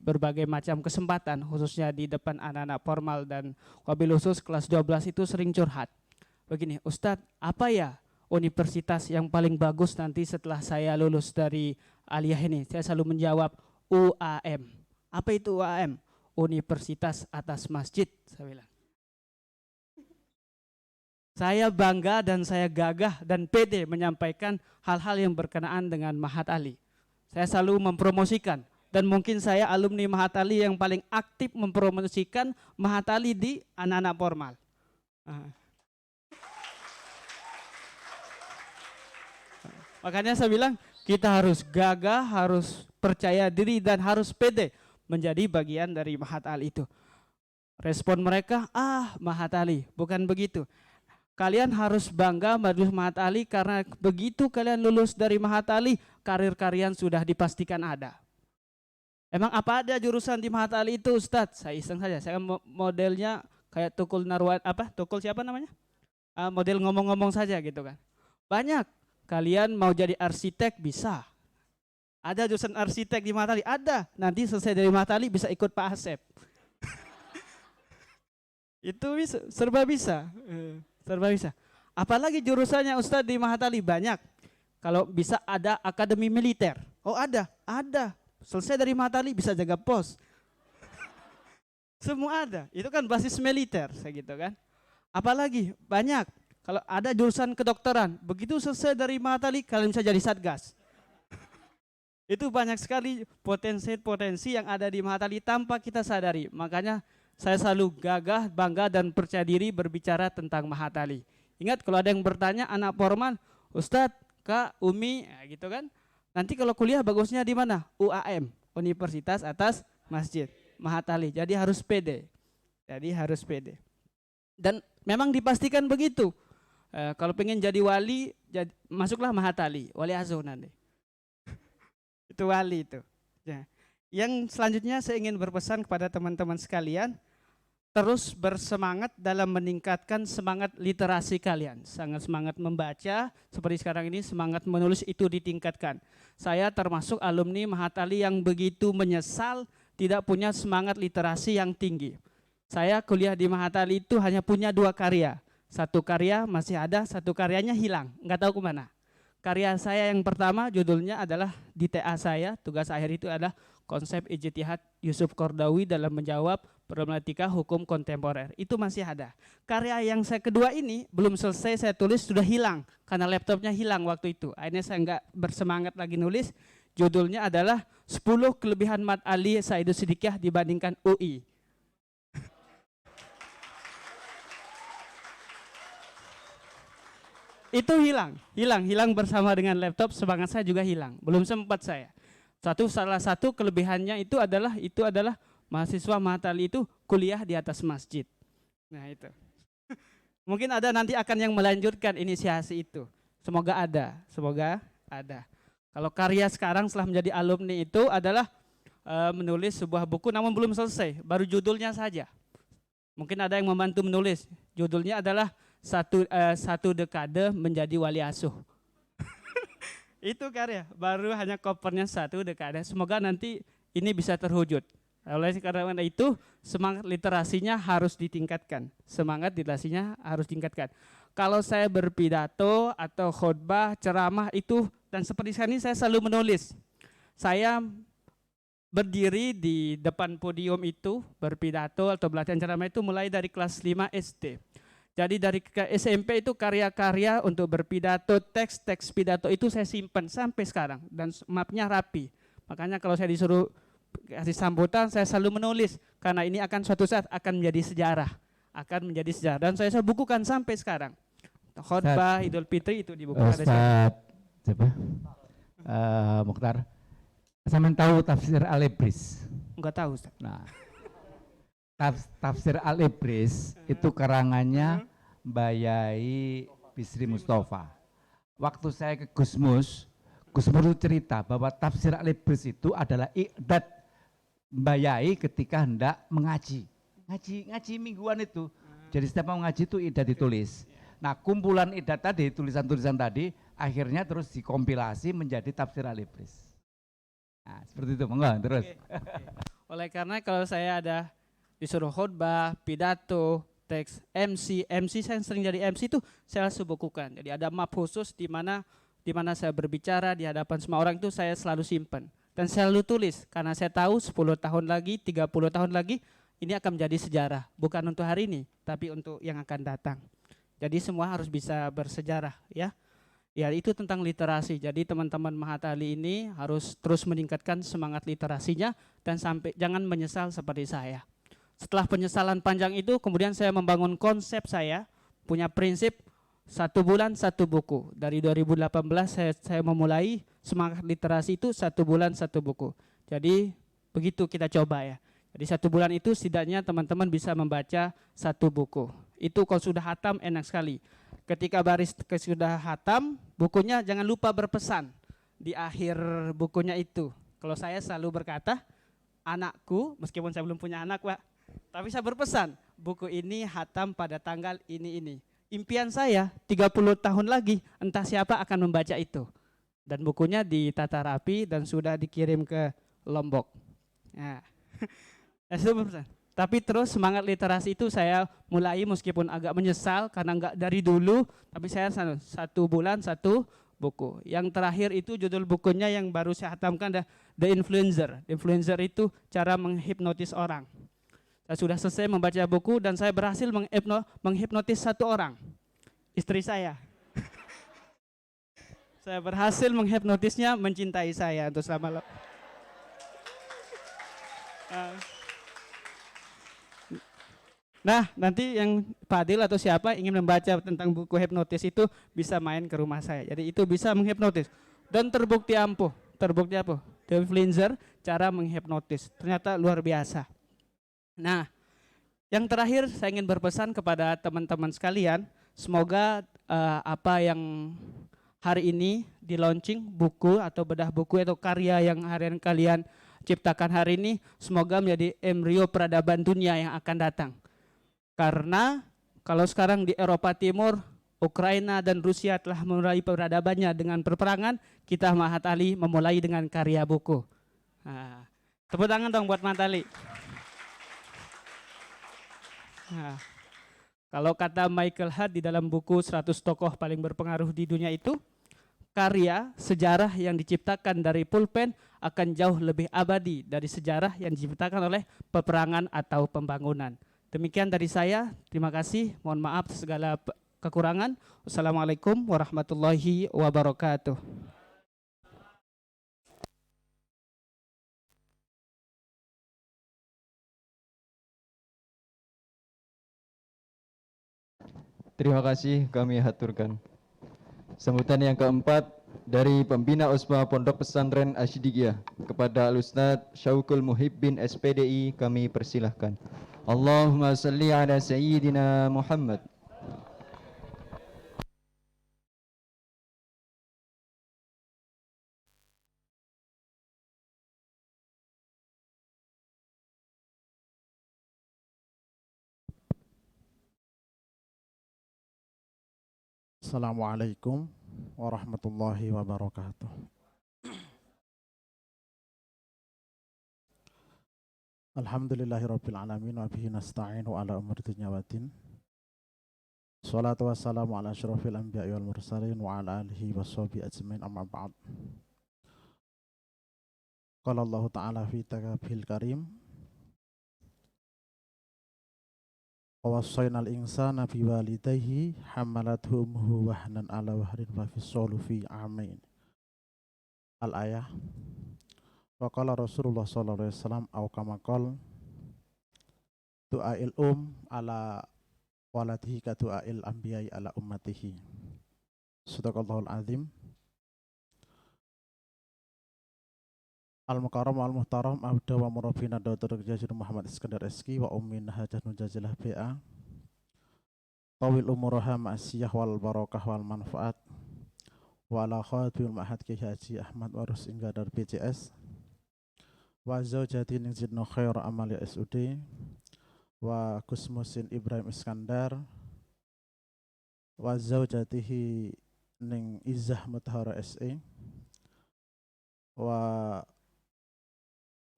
berbagai macam kesempatan khususnya di depan anak-anak formal dan wabil khusus kelas 12 itu sering curhat. Begini, Ustadz, apa ya universitas yang paling bagus nanti setelah saya lulus dari aliyah ini? Saya selalu menjawab UAM. Apa itu UAM? Universitas Atas Masjid, saya bilang. Saya bangga dan saya gagah dan pede menyampaikan hal-hal yang berkenaan dengan Mahat Ali. Saya selalu mempromosikan dan mungkin saya alumni Mahat Ali yang paling aktif mempromosikan Mahat Ali di anak-anak formal. Makanya saya bilang kita harus gagah, harus percaya diri dan harus pede menjadi bagian dari Mahat Ali itu. Respon mereka, Mahat Ali, bukan begitu. Kalian harus bangga menuju Mahat Ali karena begitu kalian lulus dari Mahat Ali, karir kalian sudah dipastikan ada. Emang apa ada jurusan di Mahat Ali itu, Ustadz? Saya iseng saja, saya modelnya kayak Tukul Narwan, Tukul siapa namanya? Model ngomong-ngomong saja gitu kan. Banyak, kalian mau jadi arsitek bisa. Ada jurusan arsitek di Mahat Ali? Ada, nanti selesai dari Mahat Ali bisa ikut Pak Asep. Itu bisa, serba bisa. Serba bisa. Apalagi jurusannya Ustadz di Mahat Ali? Banyak. Kalau bisa ada akademi militer. Oh ada. Selesai dari Mahat Ali bisa jaga pos. Semua ada. Itu kan basis militer, gitu kan. Apalagi banyak. Kalau ada jurusan kedokteran, begitu selesai dari Mahat Ali kalian bisa jadi satgas. Itu banyak sekali potensi-potensi yang ada di Mahat Ali tanpa kita sadari. Makanya saya selalu gagah, bangga dan percaya diri berbicara tentang Mahat Ali. Ingat kalau ada yang bertanya anak formal, Ustadz, Kak, Umi, gitu kan. Nanti kalau kuliah bagusnya di mana? UAM, Universitas Atas Masjid, Mahat Ali. Jadi harus pede. Dan memang dipastikan begitu. Kalau pengen jadi wali, masuklah Mahat Ali, wali asuh nanti. Itu wali itu. Ya. Yang selanjutnya saya ingin berpesan kepada teman-teman sekalian, terus bersemangat dalam meningkatkan semangat literasi kalian. Sangat semangat membaca, seperti sekarang ini semangat menulis itu ditingkatkan. Saya termasuk alumni Mahat Ali yang begitu menyesal tidak punya semangat literasi yang tinggi. Saya kuliah di Mahat Ali itu hanya punya 2 karya. 1 karya masih ada, 1 karyanya hilang, nggak tahu kemana. Karya saya yang pertama judulnya adalah di TA saya, tugas akhir itu adalah konsep ijtihad Yusuf Qaradawi dalam menjawab problematika hukum kontemporer. Itu masih ada. Karya yang saya kedua ini belum selesai saya tulis, sudah hilang karena laptopnya hilang waktu itu. Akhirnya saya nggak bersemangat lagi nulis. Judulnya adalah 10 kelebihan Mahat Ali Saidus Sidikiyah dibandingkan UI. Itu hilang bersama dengan laptop, semangat saya juga hilang. Belum sempat saya. Salah satu kelebihannya itu adalah mahasiswa Mahat Ali itu kuliah di atas masjid. Nah itu. Mungkin ada nanti akan yang melanjutkan inisiasi itu. Semoga ada. Kalau karya sekarang setelah menjadi alumni itu adalah menulis sebuah buku namun belum selesai, baru judulnya saja. Mungkin ada yang membantu menulis. Judulnya adalah satu dekade menjadi wali asuh. Itu karya, baru hanya covernya 1 dekade. Semoga nanti ini bisa terwujud. Oleh karena itu semangat literasinya harus ditingkatkan. Kalau saya berpidato atau khutbah, ceramah itu dan seperti sekarang ini saya selalu menulis. Saya berdiri di depan podium itu berpidato atau pelatihan ceramah itu mulai dari kelas 5 SD. Jadi dari SMP itu karya-karya untuk berpidato, teks pidato itu saya simpan sampai sekarang dan mapnya rapi. Makanya kalau saya disuruh kasih sambutan saya selalu menulis karena ini akan suatu saat akan menjadi sejarah. Dan saya bukukan sampai sekarang. Khotbah Idul Fitri itu dibukukan. Ustaz siapa? Mukhtar. Saya tahu tafsir Al-Ibris. Enggak tahu, Ustaz. Nah, Tafsir Al-Ibris itu karangannya Mbak Yai Bisri Mustafa. Waktu saya ke Gusmus itu cerita bahwa tafsir Al-Ibris itu adalah iqdad Mbak Yai ketika hendak mengaji. Ngaji mingguan itu. Jadi setiap mau ngaji itu iqdad ditulis. Nah, kumpulan iqdad tadi, tulisan-tulisan tadi akhirnya terus dikompilasi menjadi tafsir Al-Ibris. Nah, seperti itu, monggo terus. Oleh karena kalau saya ada disuruh khutbah, pidato, teks MC saya sering jadi MC itu saya langsung bukukan. Jadi ada map khusus di mana saya berbicara di hadapan semua orang itu saya selalu simpan dan selalu tulis karena saya tahu 10 tahun lagi, 30 tahun lagi ini akan menjadi sejarah, bukan untuk hari ini tapi untuk yang akan datang. Jadi semua harus bisa bersejarah ya. Ya itu tentang literasi. Jadi teman-teman Mahatali ini harus terus meningkatkan semangat literasinya dan sampai jangan menyesal seperti saya. Setelah penyesalan panjang itu kemudian saya membangun konsep saya, punya prinsip 1 bulan 1 buku. Dari 2018 saya memulai semangat literasi itu 1 bulan 1 buku. Jadi begitu kita coba ya. Jadi 1 bulan itu setidaknya teman-teman bisa membaca 1 buku. Itu kalau sudah hatam enak sekali. Ketika baris sudah hatam, bukunya jangan lupa berpesan di akhir bukunya itu. Kalau saya selalu berkata, anakku, meskipun saya belum punya anak Pak, tapi saya berpesan, buku ini hatam pada tanggal ini. Impian saya 30 tahun lagi entah siapa akan membaca itu. Dan bukunya ditata rapi dan sudah dikirim ke Lombok. Nah, itu berpesan. Tapi terus semangat literasi itu saya mulai meskipun agak menyesal karena enggak dari dulu, tapi saya 1 bulan 1 buku. Yang terakhir itu judul bukunya yang baru saya hatamkan The Influencer. The Influencer itu cara menghipnotis orang. Saya sudah selesai membaca buku dan saya berhasil menghipnotis 1 orang, istri saya. Saya berhasil menghipnotisnya mencintai saya untuk selama Nah, nanti yang Fadil atau siapa ingin membaca tentang buku hipnotis itu bisa main ke rumah saya. Jadi itu bisa menghipnotis. Dan terbukti ampuh. The Influencer, cara menghipnotis. Ternyata luar biasa. Nah, yang terakhir saya ingin berpesan kepada teman-teman sekalian. Semoga apa yang hari ini di launching buku atau bedah buku atau karya yang harian kalian ciptakan hari ini. Semoga menjadi embrio peradaban dunia yang akan datang. Karena kalau sekarang di Eropa Timur, Ukraina dan Rusia telah memulai peradabannya dengan perperangan, kita Mahatali memulai dengan karya buku. Nah, tepuk tangan dong buat Mahatali. Nah, kalau kata Michael Hart di dalam buku 100 tokoh paling berpengaruh di dunia itu, karya sejarah yang diciptakan dari pulpen akan jauh lebih abadi dari sejarah yang diciptakan oleh peperangan atau pembangunan. Demikian dari saya, terima kasih, mohon maaf segala kekurangan. Wassalamualaikum warahmatullahi wabarakatuh. Terima kasih kami haturkan. Sambutan yang keempat dari pembina Usma Pondok Pesantren Asy-Syidiqiyah kepada Al-Ustaz Syauqul Muhibbin SPDI kami persilahkan. Allahumma salli ala Sayyidina Muhammad. Assalamualaikum warahmatullahi wabarakatuh. Alhamdulillahirabbil alamin wa bihi nasta'inu ala umuri dunya waddin. Shalatu wassalamu ala asyrofil anbiya'i wal mursalin wa ala alihi washabihi ajmain amma ba'd. Qala Allah Ta'ala fi kitabihil karim wa wassaynal insana biwalidayhi hamalathu ummuhu wahnan ala wahrin fa fisalu fi amain. Al-ayah. Wa qala Rasulullah sallallahu alaihi wasallam au kama qol du'ail ala waladihi ka du'ail anbiya'i ala ummatihi. Sadaqallahul azim. Al-Mukarram Al-Muhtaram Abda wa Murabina Dr. Jazir Muhammad Iskandar SK wa Ummin Hajah Nujazilah BA Tawil umuraha ma'asiyah wal barakah wal manfaat wa ala khatimul ma'had Ki Haji Ahmad Warus Inggadar BCS wa zaujati ning zidno khair amali SUD wa Gusmusin Ibrahim Iskandar wa zaujatihi ning Izzah Mutahara SE wa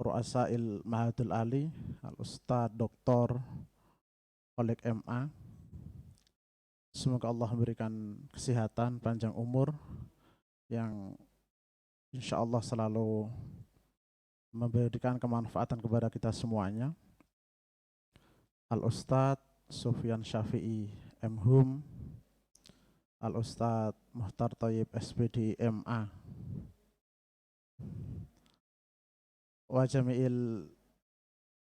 Ru'asail Mahadul Ali Al-Ustadz Dr. Oleg MA. Semoga Allah memberikan kesehatan, panjang umur yang insya Allah selalu memberikan kemanfaatan kepada kita semuanya. Al-Ustadz Sufyan Syafi'i M.Hum, Al-Ustadz Muhtar Thayyib SPD MA, wa jami'il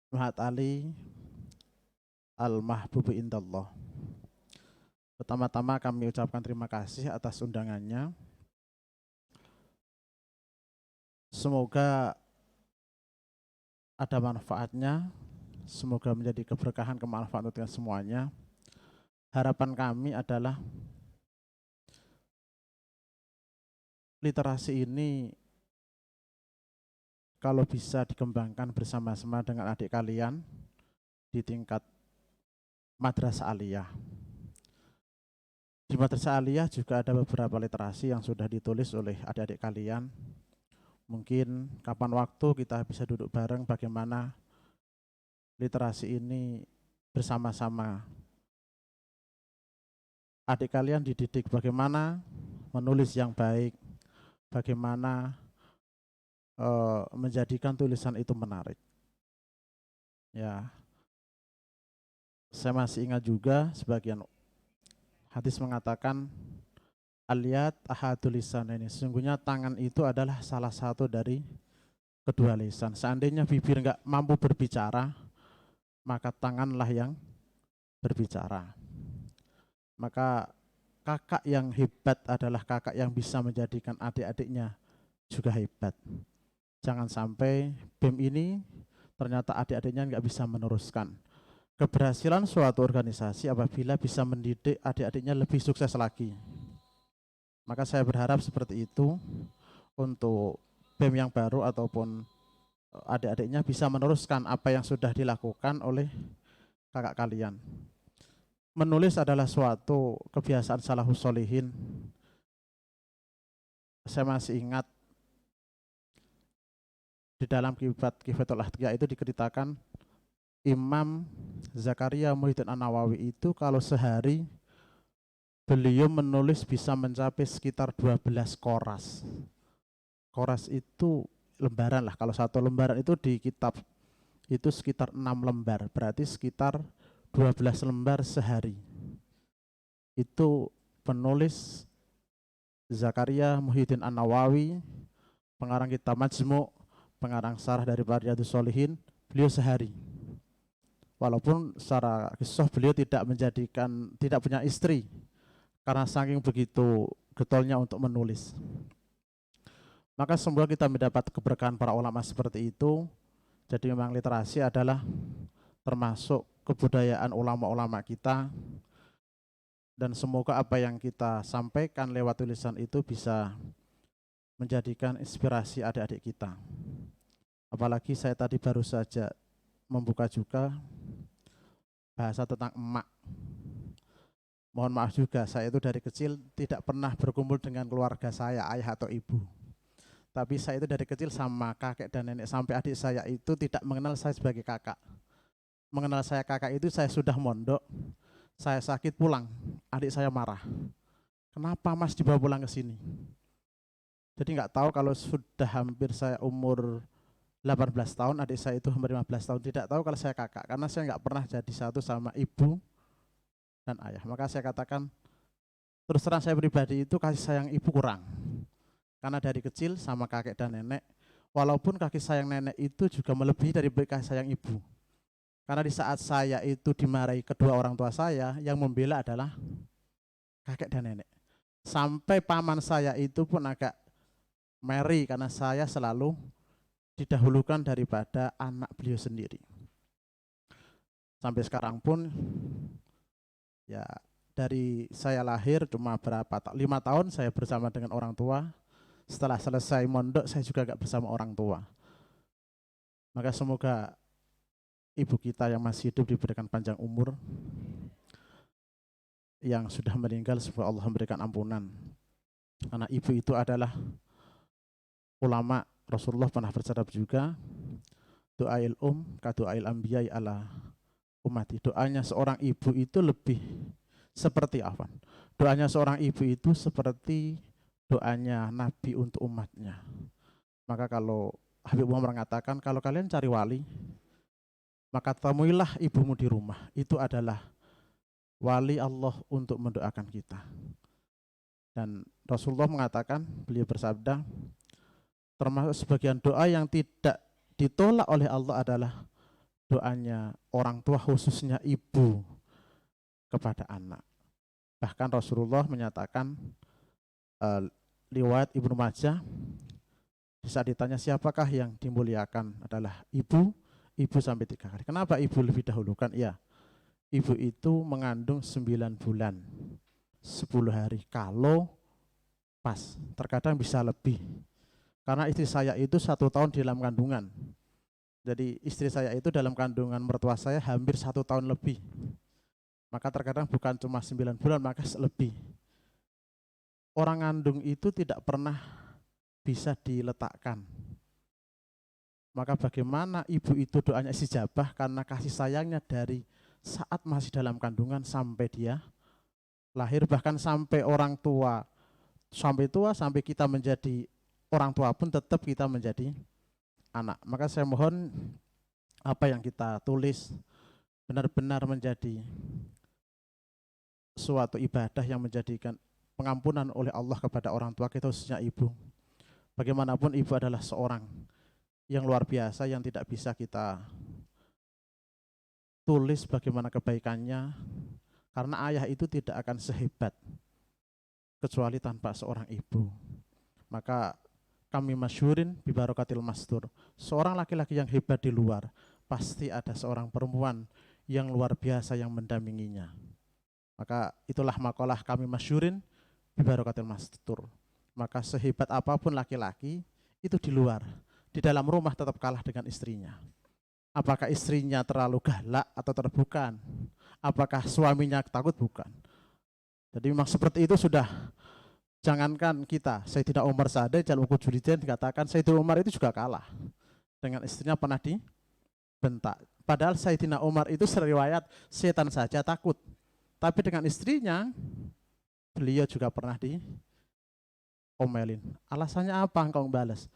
Mahat Ali Al-Mahbubi Indallah. Pertama-tama kami ucapkan terima kasih atas undangannya. Semoga ada manfaatnya, semoga menjadi keberkahan, kemanfaatan untuk semuanya. Harapan kami adalah literasi ini kalau bisa dikembangkan bersama-sama dengan adik kalian di tingkat madrasah aliyah. Di madrasah aliyah juga ada beberapa literasi yang sudah ditulis oleh adik-adik kalian. Mungkin kapan waktu kita bisa duduk bareng bagaimana literasi ini bersama-sama. Adik kalian dididik bagaimana menulis yang baik, bagaimana menjadikan tulisan itu menarik. Ya, saya masih ingat juga sebagian hadis mengatakan aliyat ahadul lisan ini. Sesungguhnya tangan itu adalah salah satu dari kedua lisan. Seandainya bibir enggak mampu berbicara, maka tanganlah yang berbicara. Maka kakak yang hebat adalah kakak yang bisa menjadikan adik-adiknya juga hebat. Jangan sampai BEM ini ternyata adik-adiknya nggak bisa meneruskan. Keberhasilan suatu organisasi apabila bisa mendidik adik-adiknya lebih sukses lagi. Maka saya berharap seperti itu untuk BEM yang baru ataupun adik-adiknya bisa meneruskan apa yang sudah dilakukan oleh kakak kalian. Menulis adalah suatu kebiasaan salafus sholihin. Saya masih ingat di dalam Kifatul Atqiya itu diceritakan Imam Zakaria Muhyiddin An-Nawawi itu kalau sehari beliau menulis bisa mencapai sekitar 12 koras. Koras itu lembaran lah, kalau satu lembaran itu di kitab itu sekitar 6 lembar, berarti sekitar 12 lembar sehari. Itu penulis Zakaria Muhyiddin An-Nawawi, pengarang kitab Majmu', pengarang syarah dari Riyadhus Shalihin, beliau sehari. Walaupun secara kisah beliau tidak punya istri karena saking begitu getolnya untuk menulis. Maka semoga kita mendapat keberkahan para ulama seperti itu. Jadi memang literasi adalah termasuk kebudayaan ulama-ulama kita, dan semoga apa yang kita sampaikan lewat tulisan itu bisa menjadikan inspirasi adik-adik kita. Apalagi saya tadi baru saja membuka juga bahasa tentang emak. Mohon maaf juga, saya itu dari kecil tidak pernah berkumpul dengan keluarga saya, ayah atau ibu. Tapi saya itu dari kecil sama kakek dan nenek, sampai adik saya itu tidak mengenal saya sebagai kakak. Mengenal saya kakak itu saya sudah mondok, saya sakit pulang, adik saya marah. Kenapa mas dibawa pulang ke sini? Jadi nggak tahu kalau sudah hampir saya umur 18 tahun, adik saya itu hampir 15 tahun, tidak tahu kalau saya kakak, karena saya nggak pernah jadi satu sama ibu dan ayah. Maka saya katakan, terus terang saya pribadi itu kasih sayang ibu kurang. Karena dari kecil sama kakek dan nenek, walaupun kasih sayang nenek itu juga melebihi dari kasih sayang ibu. Karena di saat saya itu dimarahi kedua orang tua saya, yang membela adalah kakek dan nenek. Sampai paman saya itu pun agak meri karena saya selalu didahulukan daripada anak beliau sendiri. Sampai sekarang pun ya dari saya lahir cuma 5 tahun saya bersama dengan orang tua. Setelah selesai mondok saya juga gak bersama orang tua. Maka semoga ibu kita yang masih hidup diberikan panjang umur, yang sudah meninggal semoga Allah memberikan ampunan. Karena ibu itu adalah ulama. Rasulullah pernah bersabda juga, doail kadoail ambiyai ala umati. Doanya seorang ibu itu lebih seperti apa? Doanya seorang ibu itu seperti doanya Nabi untuk umatnya. Maka kalau Habib Umar mengatakan, kalau kalian cari wali, maka temuilah ibumu di rumah. Itu adalah wali Allah untuk mendoakan kita. Dan Rasulullah mengatakan, beliau bersabda, termasuk sebagian doa yang tidak ditolak oleh Allah adalah doanya orang tua, khususnya ibu kepada anak. Bahkan Rasulullah menyatakan, riwayat Ibnu Majah, saat ditanya siapakah yang dimuliakan adalah ibu sampai 3 kali. Kenapa ibu lebih dahulukan? Ya, ibu itu mengandung 9 bulan 10 hari, kalau pas, terkadang bisa lebih. Karena istri saya itu 1 tahun di dalam kandungan. Jadi istri saya itu dalam kandungan mertua saya hampir 1 tahun lebih. Maka terkadang bukan cuma 9 bulan, maka lebih. Orang ngandung itu tidak pernah bisa diletakkan. Maka bagaimana ibu itu doanya istijabah karena kasih sayangnya dari saat masih dalam kandungan sampai dia lahir, bahkan sampai orang tua, sampai kita menjadi orang tua pun tetap kita menjadi anak. Maka saya mohon apa yang kita tulis benar-benar menjadi suatu ibadah yang menjadikan pengampunan oleh Allah kepada orang tua kita, khususnya ibu. Bagaimanapun ibu adalah seorang yang luar biasa yang tidak bisa kita tulis bagaimana kebaikannya, karena ayah itu tidak akan sehebat kecuali tanpa seorang ibu. Maka kami masyhurin bi barokatil mastur, seorang laki-laki yang hebat di luar, pasti ada seorang perempuan yang luar biasa yang mendampinginya. Maka itulah makalah kami masyhurin bi barokatil mastur. Maka sehebat apapun laki-laki itu di luar, di dalam rumah tetap kalah dengan istrinya. Apakah istrinya terlalu galak atau terbuka? Apakah suaminya takut? Bukan. Jadi memang seperti itu sudah. Jangankan kita, Sayyidina Umar Sa'ad Jalukul Juridin dikatakan Sayyidina Umar itu juga kalah dengan istrinya, pernah dibentak. Padahal Sayyidina Umar itu seriwayat setan saja takut, tapi dengan istrinya beliau juga pernah diomelin. Alasannya apa engkau balas?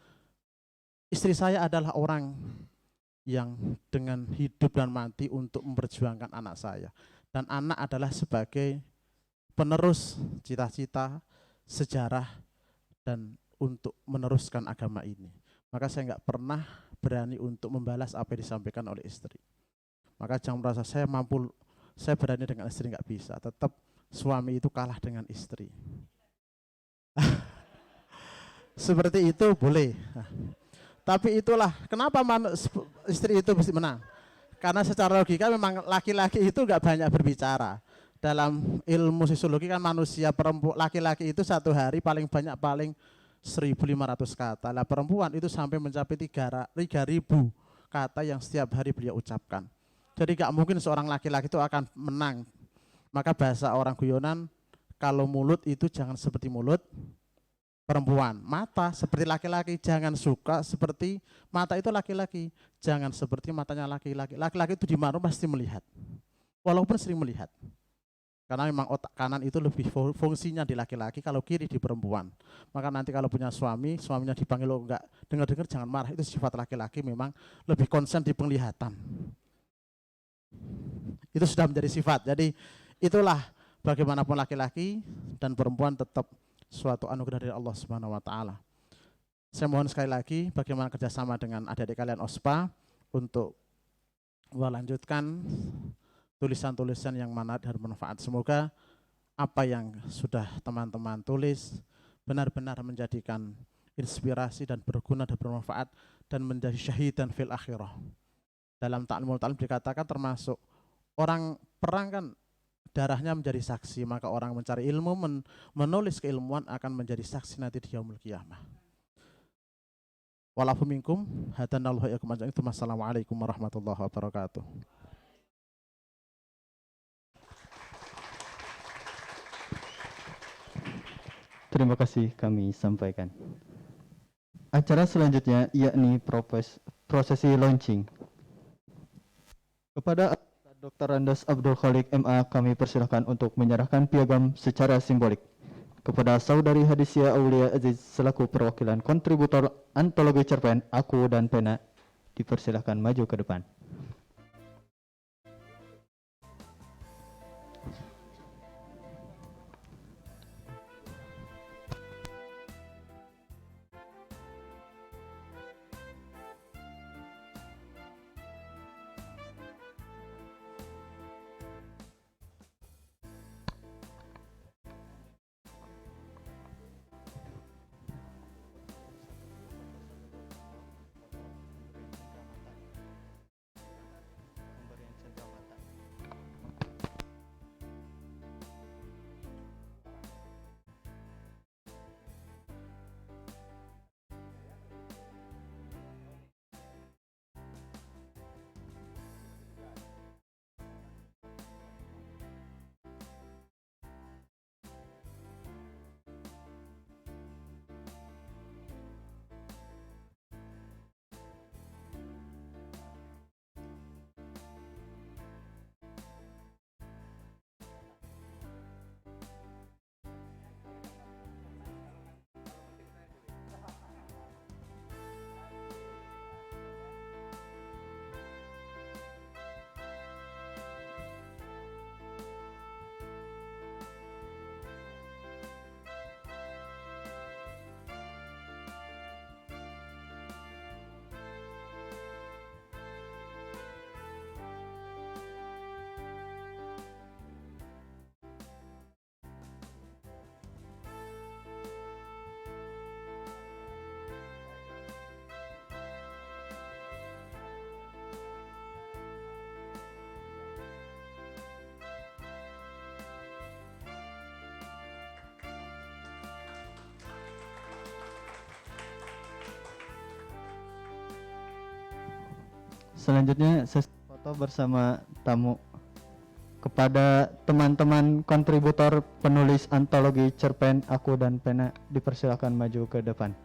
Istri saya adalah orang yang dengan hidup dan mati untuk memperjuangkan anak saya, dan anak adalah sebagai penerus cita-cita, sejarah, dan untuk meneruskan agama ini. Maka saya nggak pernah berani untuk membalas apa yang disampaikan oleh istri. Maka jangan merasa saya mampu, saya berani dengan istri, nggak bisa. Tetap suami itu kalah dengan istri. Seperti itu boleh. Tapi itulah kenapa istri itu mesti menang. Karena secara logika memang laki-laki itu nggak banyak berbicara. Dalam ilmu sosiologi kan manusia perempuan laki-laki itu 1 hari paling banyak 1.500 kata. Lah perempuan itu sampai mencapai 3.000 kata yang setiap hari beliau ucapkan. Jadi gak mungkin seorang laki-laki itu akan menang. Maka bahasa orang guyonan, kalau mulut itu jangan seperti mulut perempuan, mata seperti laki-laki, jangan suka seperti mata itu laki-laki, jangan seperti matanya laki-laki. Laki-laki itu di mana pasti melihat, walaupun sering melihat. Karena memang otak kanan itu lebih fungsinya di laki-laki, kalau kiri di perempuan. Maka nanti kalau punya suami, suaminya dipanggil lo enggak dengar-dengar jangan marah, itu sifat laki-laki memang lebih konsen di penglihatan. Itu sudah menjadi sifat. Jadi itulah bagaimanapun laki-laki dan perempuan tetap suatu anugerah dari Allah Subhanahu wa taala. Saya mohon sekali lagi bagaimana kerjasama dengan adik-adik kalian OSPA untuk melanjutkan tulisan-tulisan yang manfaat dan bermanfaat. Semoga apa yang sudah teman-teman tulis benar-benar menjadikan inspirasi dan berguna dan bermanfaat dan menjadi syahidan fil akhirah. Dalam ta'limul ta'lim dikatakan termasuk orang perang kan darahnya menjadi saksi, maka orang mencari ilmu menulis keilmuan akan menjadi saksi nanti di yaumul qiyamah. Walafu minkum hadanallahu yakum ajma'in. Wassalamualaikum warahmatullahi wabarakatuh. Terima kasih kami sampaikan. Acara selanjutnya yakni prosesi launching. Kepada Dr. Andes Abdul Khalik MA kami persilahkan untuk menyerahkan piagam secara simbolik. Kepada Saudari Hadisya Aulia Aziz selaku perwakilan kontributor antologi cerpen Aku dan Pena dipersilahkan maju ke depan. Selanjutnya sesi foto bersama tamu. Kepada teman-teman kontributor penulis antologi cerpen Aku dan Pena dipersilakan maju ke depan.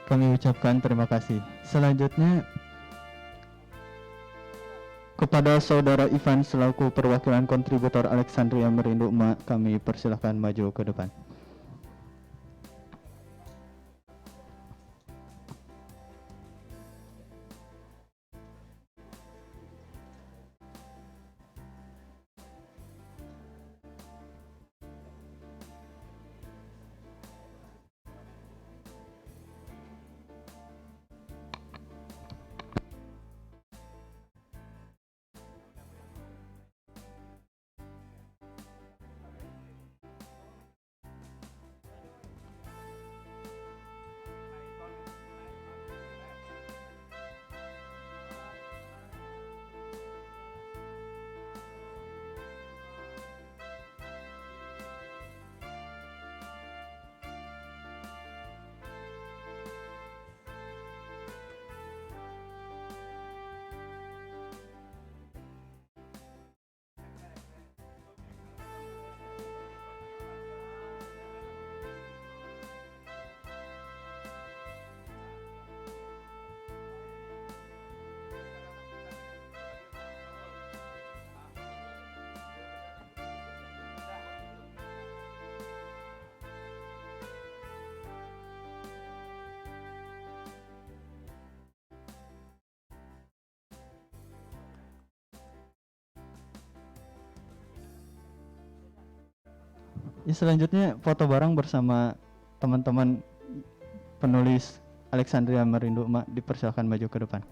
Kami ucapkan terima kasih. Selanjutnya kepada Saudara Ivan selaku perwakilan kontributor Alexandria Merindu Emak, kami persilahkan maju ke depan. Selanjutnya foto bareng bersama teman-teman penulis Alexandria Merindu Emak, dipersilakan maju ke depan.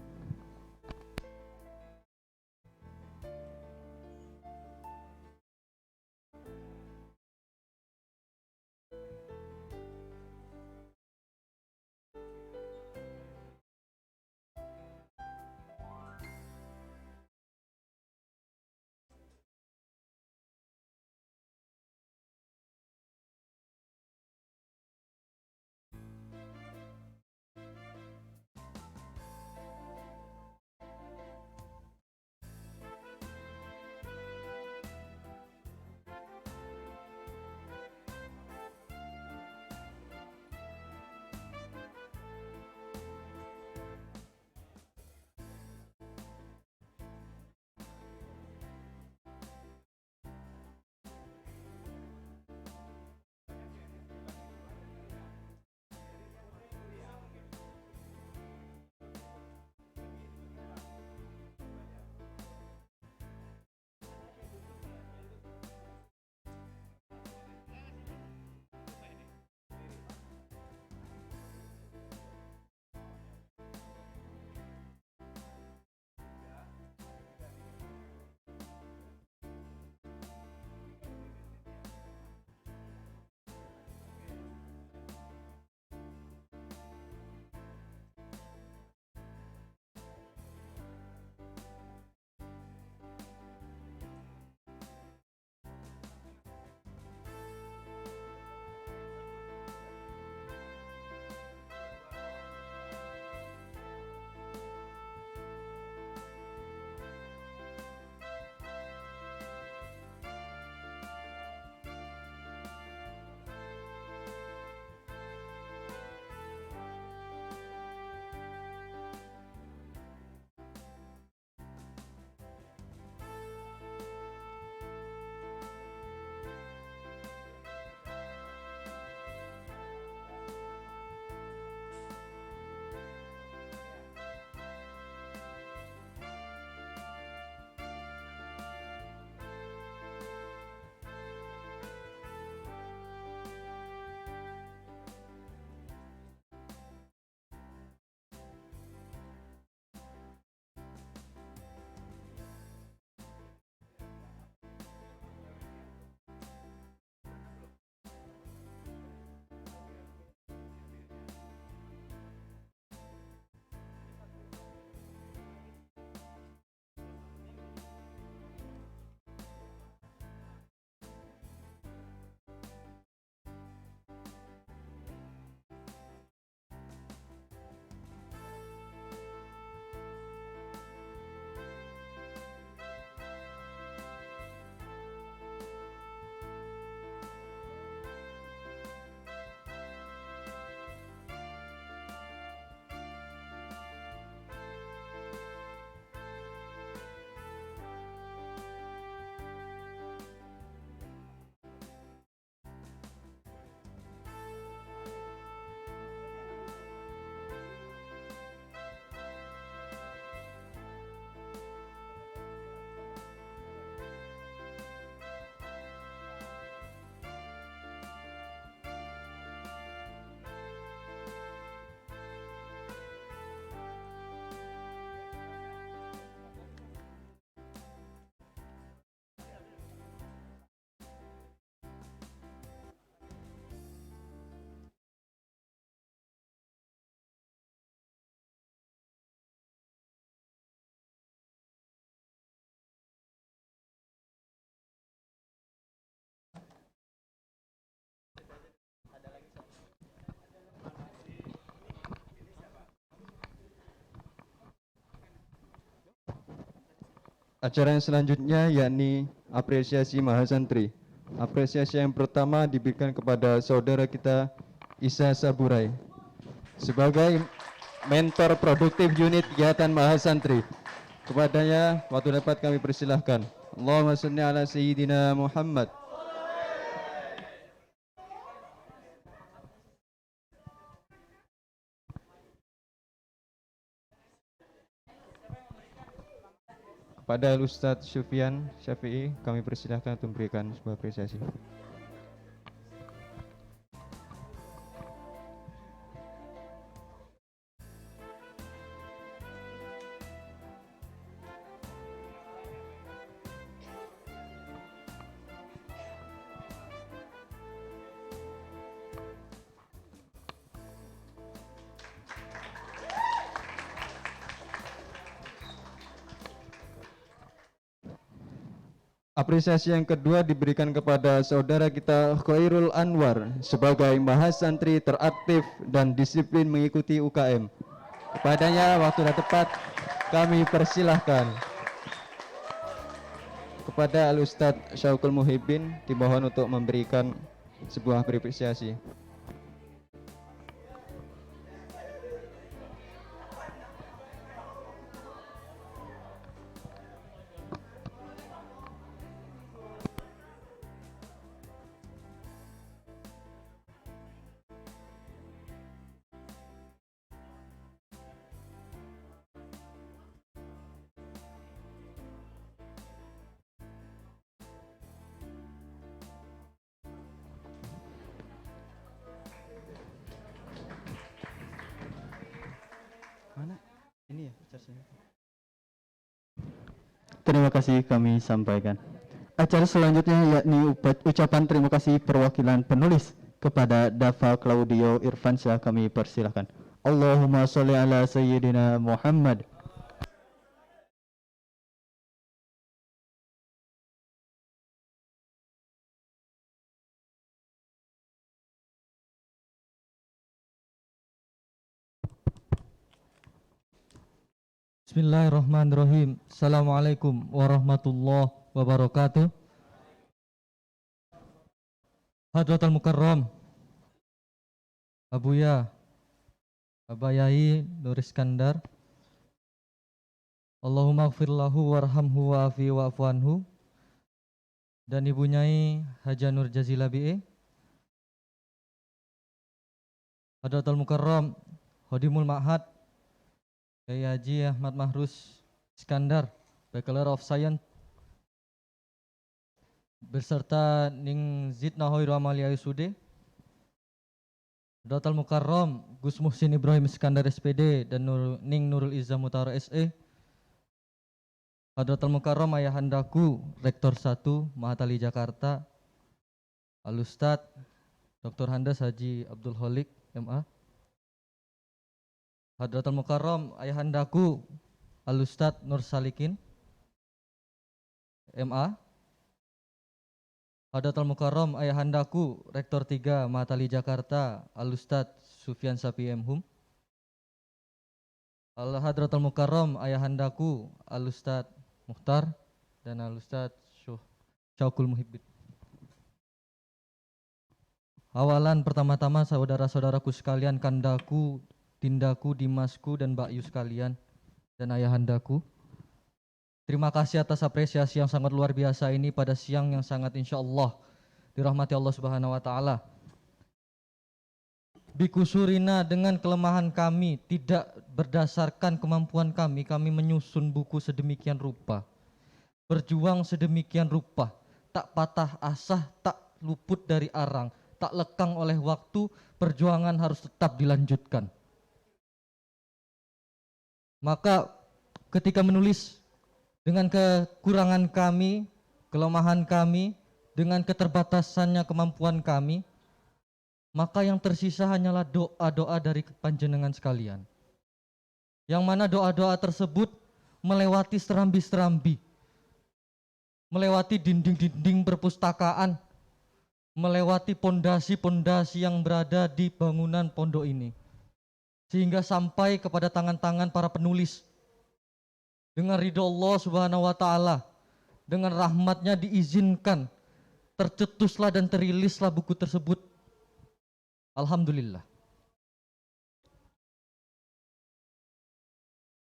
acara yang selanjutnya yakni apresiasi Mahasantri. Apresiasi yang pertama diberikan kepada saudara kita Isa Saburai sebagai mentor produktif unit kegiatan Mahasantri. Kepadanya waktu dapat kami persilahkan. Allahumma shalli ala sayyidina Muhammad. Kepada Ustadz Syufian Syafi'i kami persilahkan untuk memberikan sebuah apresiasi. Apresiasi yang kedua diberikan kepada saudara kita Khairul Anwar sebagai mahasantri teraktif dan disiplin mengikuti UKM. Kepadanya waktu sudah tepat kami persilahkan. Kepada Al-Ustadz Syaukul Muhibbin dimohon untuk memberikan sebuah apresiasi. Mana? Ini ya chargernya. Terima kasih kami sampaikan. Acara selanjutnya yakni ucapan terima kasih perwakilan penulis kepada Dava Claudio Irfansyah kami persilahkan. Allahumma sholli ala sayyidina Muhammad. Bismillahirrahmanirrahim. Assalamualaikum warahmatullahi wabarakatuh. Hadratul Mukarram Abuya Abayai Nur Iskandar, Allahumma gfirlahu warhamhu wa'afi wa'afu anhu, dan Ibu Nyai Haja Nur Jazila BE, Hadratul Mukarram Hodimul Ma'had Kiai Haji Ahmad Mahrus Iskandar, Bachelor of Science, beserta Ning Zidna Hoiru Amalia Yusude, Hadratul Mukarram Gus Muhsin Ibrahim Iskandar SPD dan Ning Nurul Izzah Mutahara SE, Hadratul Mukarram Ayahandaku Rektor 1 Mahatali Jakarta, Al-Ustadz Dr. Handas Haji Abdul Holik MA, Hadratul Mukarram Ayahandaku Al-Ustadz Nur Salikin MA, Hadratul Mukarram Ayahandaku Rektor 3 Mahatali Jakarta Al-Ustadz Sufyan Sapi Mhum, Hadratul Mukarram Ayahandaku Al-Ustadz Mukhtar dan Al-Ustadz Syaukul Muhibbin. Awalan pertama-tama saudara-saudaraku sekalian, kandaku, tindaku, dimasku, dan bakyu sekalian, dan ayahandaku, terima kasih atas apresiasi yang sangat luar biasa ini pada siang yang sangat insya Allah dirahmati Allah Subhanahu wa Ta'ala. Bikusurina, dengan kelemahan kami, tidak berdasarkan kemampuan kami menyusun buku sedemikian rupa, berjuang sedemikian rupa, tak patah asah, tak luput dari arang, tak lekang oleh waktu, perjuangan harus tetap dilanjutkan. Maka ketika menulis dengan kekurangan kami, kelemahan kami, dengan keterbatasannya kemampuan kami, maka yang tersisa hanyalah doa-doa dari panjenengan sekalian. Yang mana doa-doa tersebut melewati serambi-serambi, melewati dinding-dinding perpustakaan, melewati pondasi-pondasi yang berada di bangunan pondok ini, sehingga sampai kepada tangan-tangan para penulis. dengan ridho Allah Subhanahu wa taala, dengan rahmatnya diizinkan, tercetuslah dan terilislah buku tersebut. Alhamdulillah.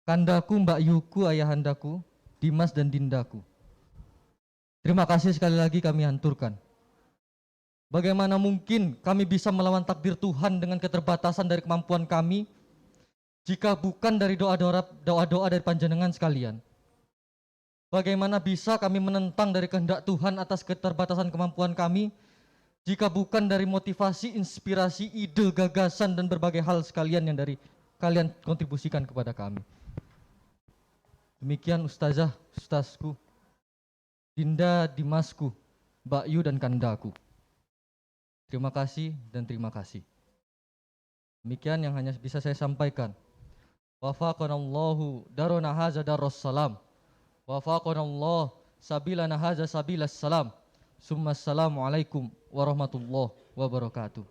Kandaku, Mbak Yuku, ayahandaku, Dimas dan Dindaku. Terima kasih sekali lagi kami hanturkan. Bagaimana mungkin kami bisa melawan takdir Tuhan dengan keterbatasan dari kemampuan kami, jika bukan dari doa-doa dari panjenengan sekalian? Bagaimana bisa kami menentang dari kehendak Tuhan atas keterbatasan kemampuan kami, jika bukan dari motivasi, inspirasi, ide, gagasan, dan berbagai hal sekalian yang dari kalian kontribusikan kepada kami. Demikian ustazah, ustazku, Dinda, Dimasku, Mbak Yu dan Kandaku. Terima kasih dan terima kasih. Demikian yang hanya bisa saya sampaikan. Wafaqanallahu darona haza darussalam. Wafaqanallah sabilana haza sabilas salam. Assalamualaikum warahmatullahi wabarakatuh.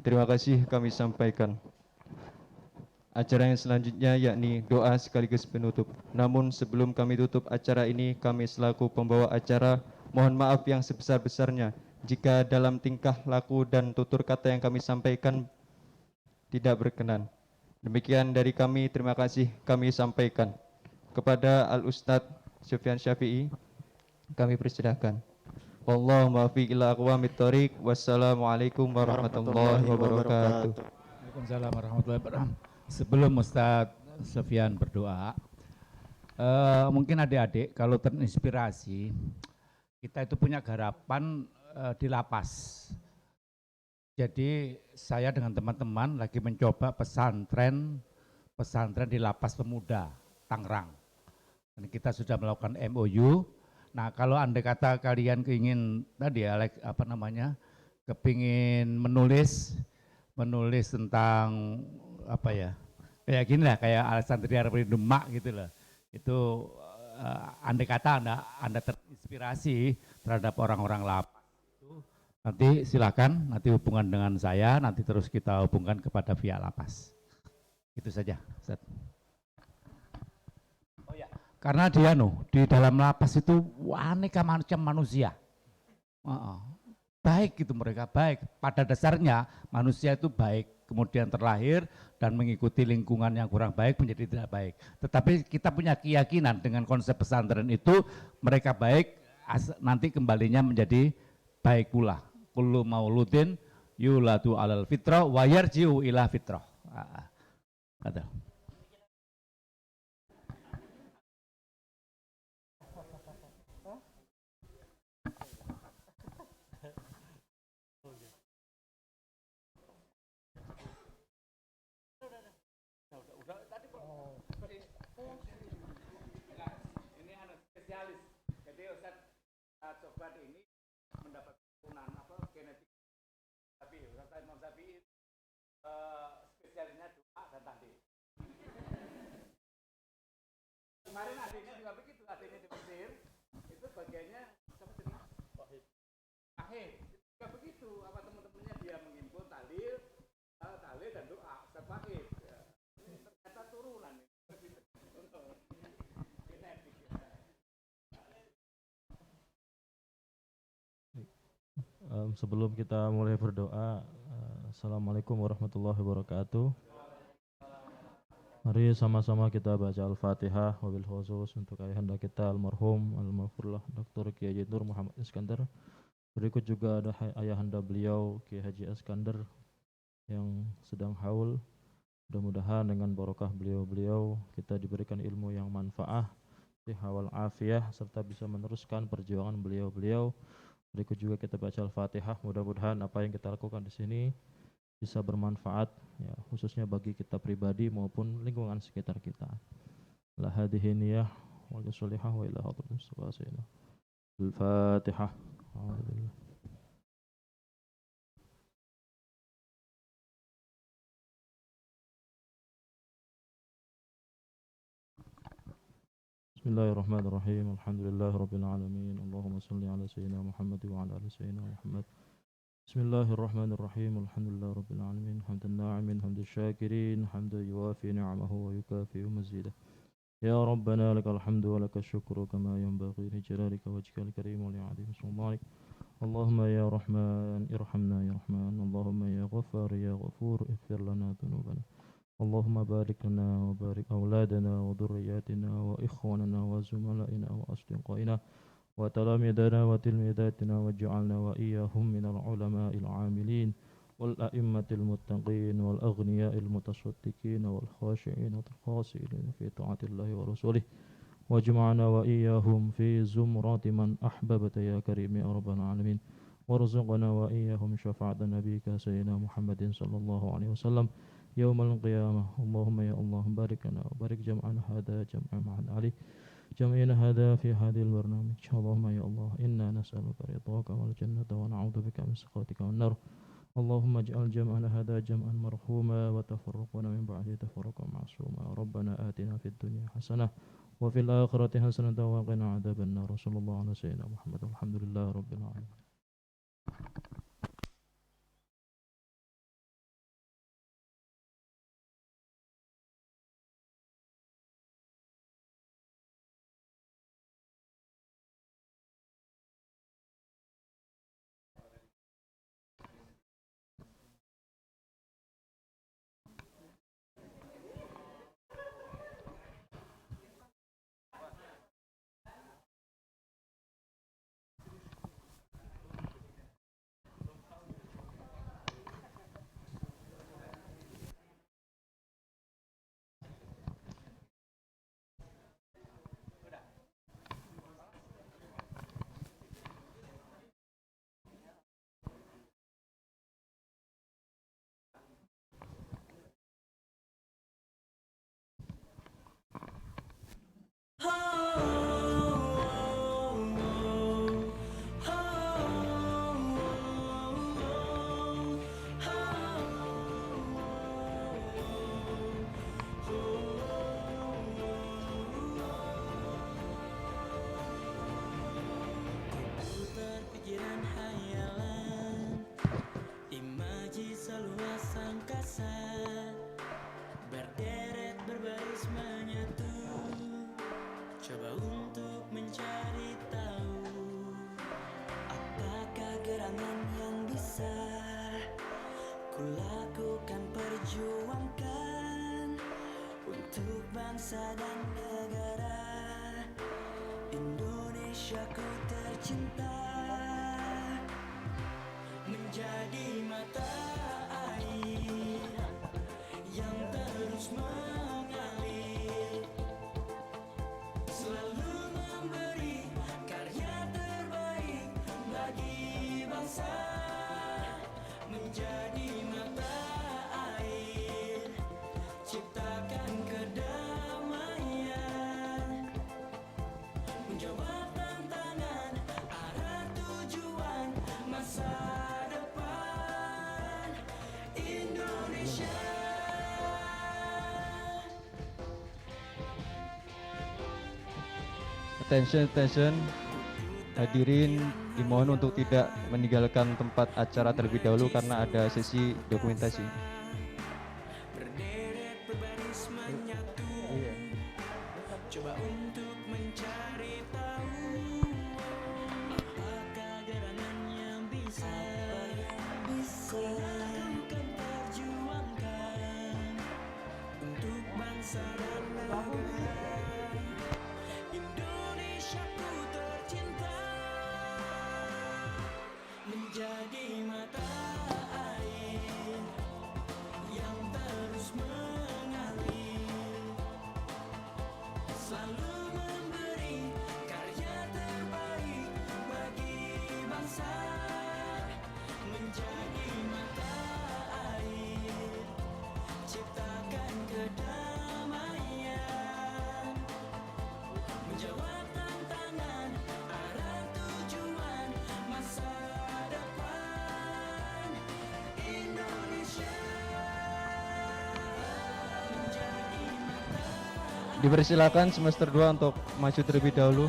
Terima kasih kami sampaikan. Acara yang selanjutnya yakni doa sekaligus penutup. Namun sebelum kami tutup acara ini, kami selaku pembawa acara mohon maaf yang sebesar-besarnya jika dalam tingkah laku dan tutur kata yang kami sampaikan tidak berkenan. Demikian dari kami, terima kasih kami sampaikan. Kepada Al-Ustadz Sufyan Syafi'i, kami persilahkan. Wallahu muwaffiq ila aqwamit thoriq. Wassalamualaikum warahmatullahi wabarakatuh. Waalaikumsalam warahmatullahi wabarakatuh. Sebelum Ustadz Sufyan berdoa, mungkin adik-adik kalau terinspirasi, kita itu punya garapan di lapas. Jadi saya dengan teman-teman lagi mencoba pesantren di Lapas Pemuda Tangerang. Dan kita sudah melakukan MOU. Nah, kalau andai kata kalian keingin tadi ya, kepingin menulis tentang apa ya, kayak gini lah, kayak Alexandria Revolusi Demak gitu loh. Itu andai kata anda terinspirasi terhadap orang-orang lapas itu, nanti silakan, nanti hubungan dengan saya, nanti terus kita hubungkan kepada pihak lapas. Itu saja, Ustaz. Karena dia di dalam lapas itu aneka macam manusia. Baik gitu, mereka baik. Pada dasarnya manusia itu baik, kemudian terlahir dan mengikuti lingkungan yang kurang baik menjadi tidak baik. Tetapi kita punya keyakinan dengan konsep pesantren itu mereka baik, nanti kembalinya menjadi baik pula. Kullu mauludin yuladu alal fitrah wa yarji'u ila fitrah. Ada. Coba ini mendapat turunan genetik, tapi Ustaz Imam Syafi'i spesialnya doa dan takdir. Kemarin adiknya juga begitu, adiknya di Mesir itu bagiannya sama jadi Fahim. Juga begitu, apa teman-temannya dia mengimpun tahlil dan doa Ustaz Fahim. Ternyata turunan genetik. Sebelum kita mulai berdoa, Assalamualaikum warahmatullahi wabarakatuh. Mari sama-sama kita baca Al-Fatihah wabil khusus untuk ayahanda kita almarhum al-maghfurlah Dr. Kiai Haji Nur Muhammad Iskandar. Berikut juga ada ayahanda beliau Kiai Haji Iskandar yang sedang haul. Mudah-mudahan dengan barokah beliau-beliau kita diberikan ilmu yang manfaat, sihah wal afiyah, serta bisa meneruskan perjuangan beliau-beliau. Berikut juga kita baca Al-Fatihah. Mudah-mudahan apa yang kita lakukan di sini bisa bermanfaat, ya, khususnya bagi kita pribadi maupun lingkungan sekitar kita. La hadhihi niyah wal salihah wa ila hadratus Al-Fatihah. Bismillahirrahmanirrahim. Alhamdulillahirabbil alamin. Allahumma shalli ala sayyidina Muhammad wa ala ali sayyidina Muhammad. Bismillahirrahmanirrahim. Alhamdulillahirabbil alamin. Hamdan na'imin, hamdan syakirin, hamdan yuwafi ni'amahu wa yukafi'u mazidah. Ya Rabbana lakal hamdu wa lakal syukru kama yanbaghi li jalalika wajhikal karim wa li'azimi sultanik. Allahumma ya Rahman irhamna ya Rahman. Allahumma ya Ghaffar ya Ghafur ighfir lana dhunubana. Allahumma barik lana wa barik auladana wa dhurriyyatina wa ikhwanana wa zumala'ina wa asdiqaina wa talamidana wa tilmidatina waj'alna wa iyyahum minal ulama'il 'amilin wal a'immatil muttaqin wal aghniya'il mutasaddiqin wal khashi'in wal khasi'in fi ta'atillahi wa rasulih wajma'na wa iyyahum fi zumrati man ahbabta ya karim ya rabbal alamin warzuqna wa iyyahum syafa'atan nabiyyika sayyidina Muhammadin sallallahu alaihi wasallam yaumal qiyamah. Allahumma ya Allah barik lana wa barik jam'ana hadha jam'an ma'an ali jam'ina hadha fi hadhil barnamij. Allahumma ya Allah inna nas'aluka ridhaka wal jannata wa na'udzubika min sakhatika wan nar. Allahumma ij'al jam'ana hadha jam'an marhuma wa tafarruqana min ba'di tafarruqan ma'suma. Rabbana atina fid dunya hasanah wa fil akhirati hasanah wa qina adzaban nar. Sallallahu alaihi sayyidina Muhammad. Alhamdulillahi rabbil alamin. Kulakukan perjuangkan untuk bangsa dan negara Indonesia ku tercinta, menjadi mata air yang terus mengalir, selalu memberi karya terbaik bagi bangsa, menjadi mata air, ciptakan kedamaian, menjawab tantangan, arah tujuan masa depan Indonesia. Attention, hadirin dimohon untuk tidak meninggalkan tempat acara terlebih dahulu karena ada sesi dokumentasi. Berderet berbaris menyatu, coba untuk mencari tahu apakah gerangan yang bisa lakukan perjuangkan untuk bangsa dan negara Indonesia ku tercinta, menjadi mata air yang terus mengalir, selalu memberi karya terbaik bagi bangsa, menjadi mata air, ciptakan kedamaian, Dipersilakan semester 2 untuk maju terlebih dahulu.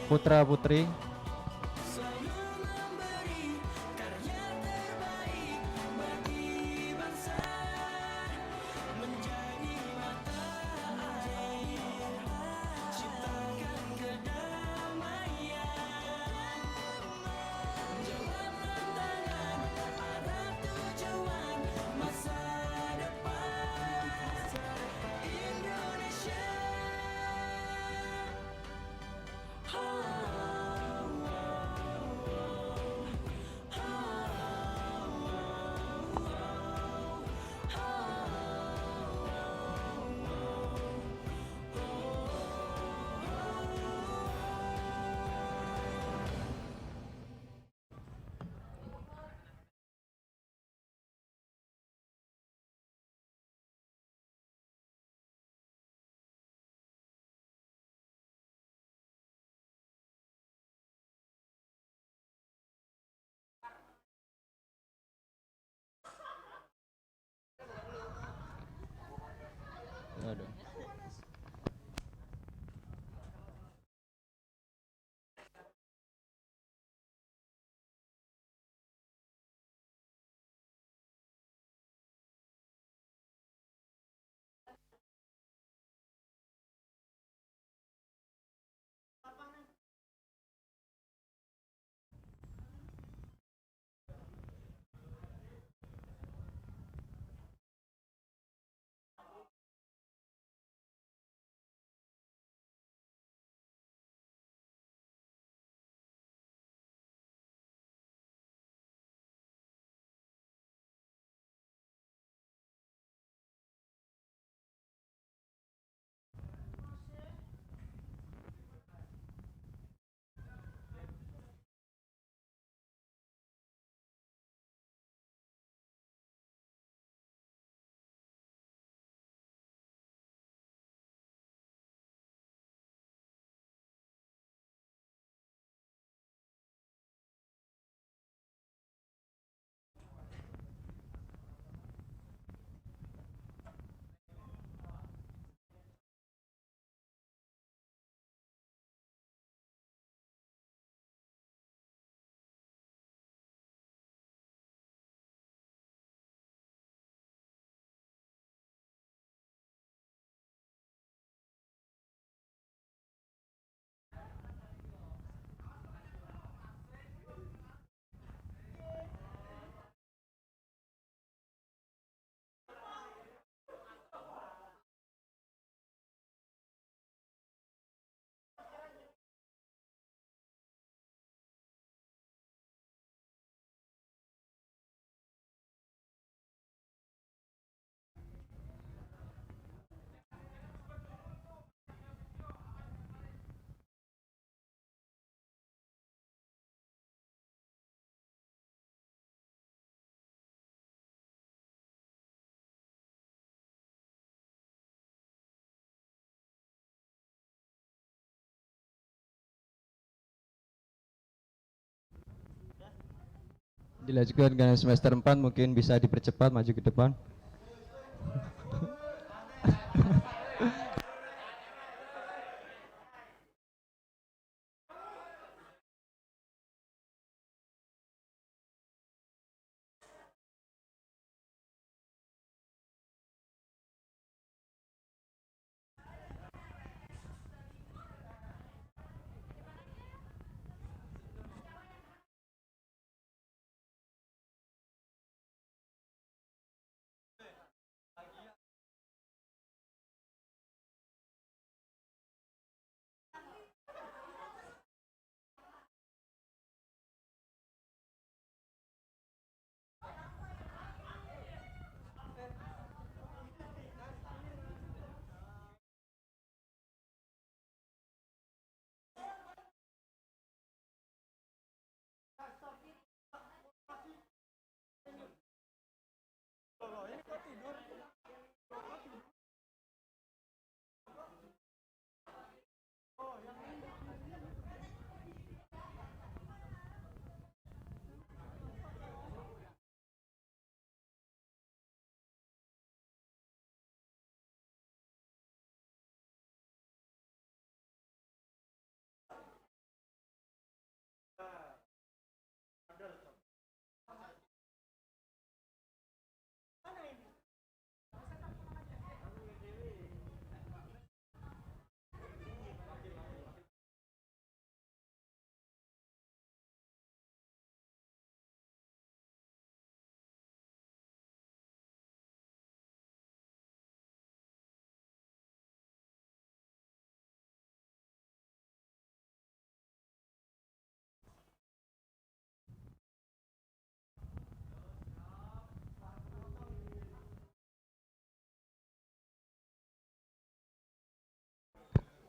Putra putri. Aduh. Dilanjutkan dengan semester 4, mungkin bisa dipercepat maju ke depan.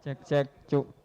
Cek cek cuk.